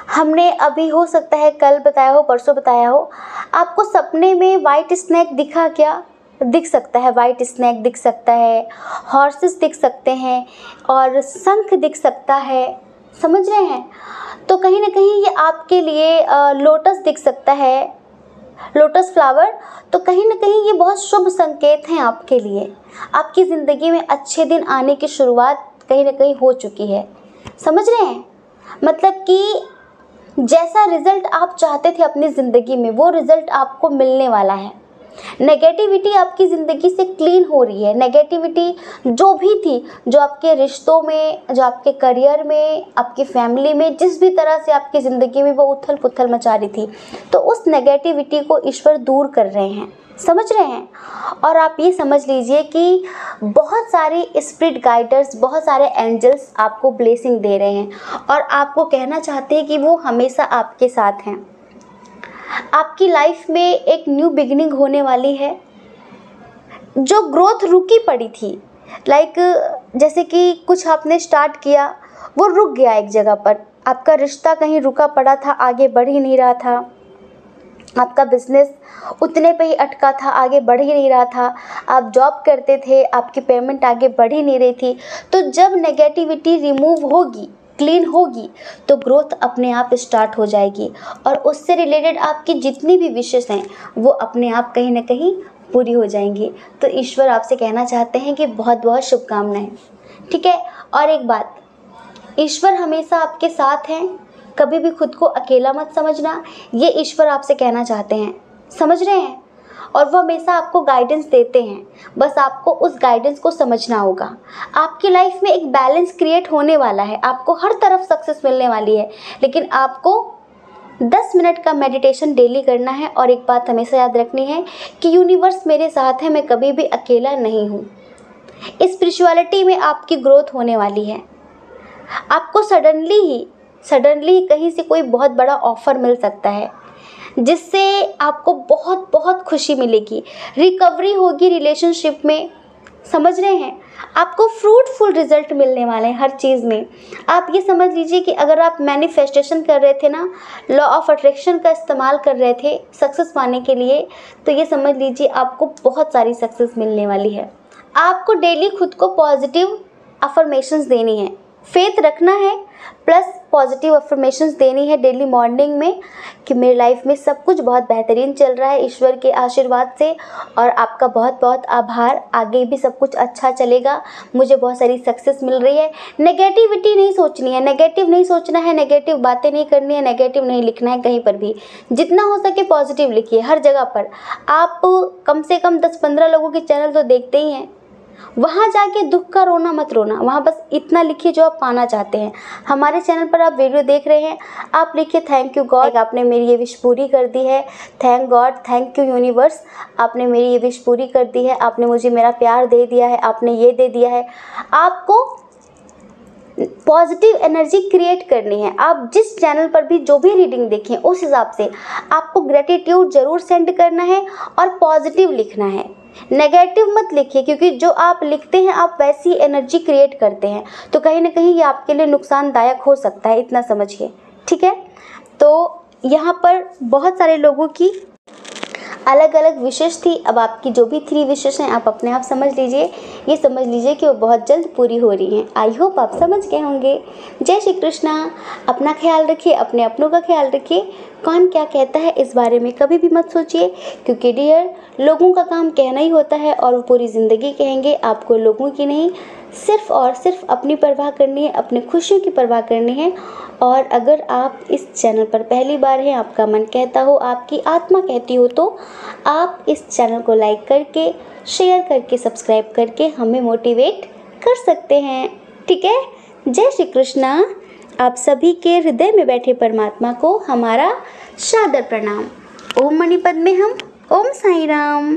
हमने अभी हो सकता है कल बताया हो, परसों बताया हो, आपको सपने में वाइट स्नैक दिखा क्या? दिख सकता है, वाइट स्नैक दिख सकता है, हॉर्सेस दिख सकते हैं और शंख दिख सकता है, समझ रहे हैं। तो कहीं ना कहीं ये आपके लिए लोटस दिख सकता है, लोटस फ्लावर, तो कहीं ना कहीं ये बहुत शुभ संकेत हैं आपके लिए। आपकी ज़िंदगी में अच्छे दिन आने की शुरुआत कहीं ना कहीं हो चुकी है, समझ रहे हैं। मतलब कि जैसा रिज़ल्ट आप चाहते थे अपनी ज़िंदगी में, वो रिज़ल्ट आपको मिलने वाला है। नेगेटिविटी आपकी ज़िंदगी से क्लीन हो रही है। नेगेटिविटी जो भी थी, जो आपके रिश्तों में, जो आपके करियर में, आपकी फैमिली में, जिस भी तरह से आपकी ज़िंदगी में वो उथल पुथल मचा रही थी, तो उस नेगेटिविटी को ईश्वर दूर कर रहे हैं, समझ रहे हैं। और आप ये समझ लीजिए कि बहुत सारे स्पिरिट गाइडर्स, बहुत सारे एंजल्स आपको ब्लेसिंग दे रहे हैं और आपको कहना चाहते हैं कि वो हमेशा आपके साथ हैं। आपकी लाइफ में एक न्यू बिगिनिंग होने वाली है। जो ग्रोथ रुकी पड़ी थी, जैसे कि कुछ आपने स्टार्ट किया, वो रुक गया एक जगह पर। आपका रिश्ता कहीं रुका पड़ा था, आगे बढ़ ही नहीं रहा था। आपका बिजनेस उतने पे ही अटका था, आगे बढ़ ही नहीं रहा था। आप जॉब करते थे, आपकी पेमेंट आगे बढ़ ही नहीं रही थी। तो जब नेगेटिविटी रिमूव होगी, क्लीन होगी तो ग्रोथ अपने आप स्टार्ट हो जाएगी और उससे रिलेटेड आपकी जितनी भी विशेष हैं वो अपने आप कहीं ना कहीं पूरी हो जाएंगी। तो ईश्वर आपसे कहना चाहते हैं कि बहुत बहुत शुभकामनाएं। ठीक है, और एक बात, ईश्वर हमेशा आपके साथ हैं, कभी भी खुद को अकेला मत समझना, ये ईश्वर आपसे कहना चाहते हैं, समझ रहे हैं? और वो हमेशा आपको गाइडेंस देते हैं, बस आपको उस गाइडेंस को समझना होगा। आपकी लाइफ में एक बैलेंस क्रिएट होने वाला है, आपको हर तरफ सक्सेस मिलने वाली है, लेकिन आपको 10 मिनट का मेडिटेशन डेली करना है। और एक बात हमेशा याद रखनी है कि यूनिवर्स मेरे साथ है, मैं कभी भी अकेला नहीं हूँ। स्पिरिचुअलिटी में आपकी ग्रोथ होने वाली है। आपको सडनली कहीं से कोई बहुत बड़ा ऑफ़र मिल सकता है जिससे आपको बहुत बहुत खुशी मिलेगी, रिकवरी होगी रिलेशनशिप में, समझ रहे हैं? आपको फ्रूटफुल रिजल्ट मिलने वाले हैं हर चीज़ में। आप ये समझ लीजिए कि अगर आप मैनिफेस्टेशन कर रहे थे ना, लॉ ऑफ अट्रैक्शन का इस्तेमाल कर रहे थे सक्सेस पाने के लिए, तो ये समझ लीजिए आपको बहुत सारी सक्सेस मिलने वाली है। आपको डेली खुद को पॉजिटिव अफर्मेशंस देनी है, फेथ रखना है, प्लस पॉजिटिव अफर्मेशंस देनी है डेली मॉर्निंग में कि मेरी लाइफ में सब कुछ बहुत बेहतरीन चल रहा है ईश्वर के आशीर्वाद से, और आपका बहुत बहुत आभार, आगे भी सब कुछ अच्छा चलेगा, मुझे बहुत सारी सक्सेस मिल रही है। नेगेटिविटी नहीं सोचनी है, नेगेटिव नहीं सोचना है, नेगेटिव बातें नहीं करनी है, नेगेटिव नहीं लिखना है कहीं पर भी। जितना हो सके पॉजिटिव लिखिए हर जगह पर। आप कम से कम 10-15 लोगों के चैनल तो देखते ही हैं, वहाँ जाके दुख का रोना मत रोना, वहाँ बस इतना लिखिए जो आप पाना चाहते हैं। हमारे चैनल पर आप वीडियो देख रहे हैं, आप लिखिए थैंक यू गॉड, आपने मेरी ये विश पूरी कर दी है, thank God, thank you universe, आपने मेरी ये विश पूरी कर दी है, आपने मुझे मेरा प्यार दे दिया है, आपने ये दे दिया है। आपको पॉजिटिव एनर्जी क्रिएट करनी है। आप जिस चैनल पर भी जो भी रीडिंग देखें उस हिसाब से आपको ग्रेटिट्यूड ज़रूर सेंड करना है और पॉजिटिव लिखना है, नेगेटिव मत लिखिए, क्योंकि जो आप लिखते हैं आप वैसी एनर्जी क्रिएट करते हैं, तो कहीं ना कहीं ये आपके लिए नुकसानदायक हो सकता है, इतना समझिए। ठीक है, तो यहाँ पर बहुत सारे लोगों की अलग अलग विशेष थी। अब आपकी जो भी 3 विशेष हैं आप अपने आप समझ लीजिए, ये समझ लीजिए कि वो बहुत जल्द पूरी हो रही हैं। आई होप आप समझ गए होंगे। जय श्री कृष्णा। अपना ख्याल रखिए, अपने अपनों का ख्याल रखिए। कौन क्या कहता है इस बारे में कभी भी मत सोचिए, क्योंकि डियर लोगों का काम कहना ही होता है और वो पूरी ज़िंदगी कहेंगे। आपको लोगों की नहीं, सिर्फ़ और सिर्फ अपनी परवाह करनी है, अपनी खुशियों की परवाह करनी है। और अगर आप इस चैनल पर पहली बार हैं, आपका मन कहता हो, आपकी आत्मा कहती हो, तो आप इस चैनल को लाइक करके, शेयर करके, सब्सक्राइब करके हमें मोटिवेट कर सकते हैं। ठीक है, जय श्री कृष्णा। आप सभी के हृदय में बैठे परमात्मा को हमारा सादर प्रणाम। ओम मणिपद में हम, ओम साईं राम।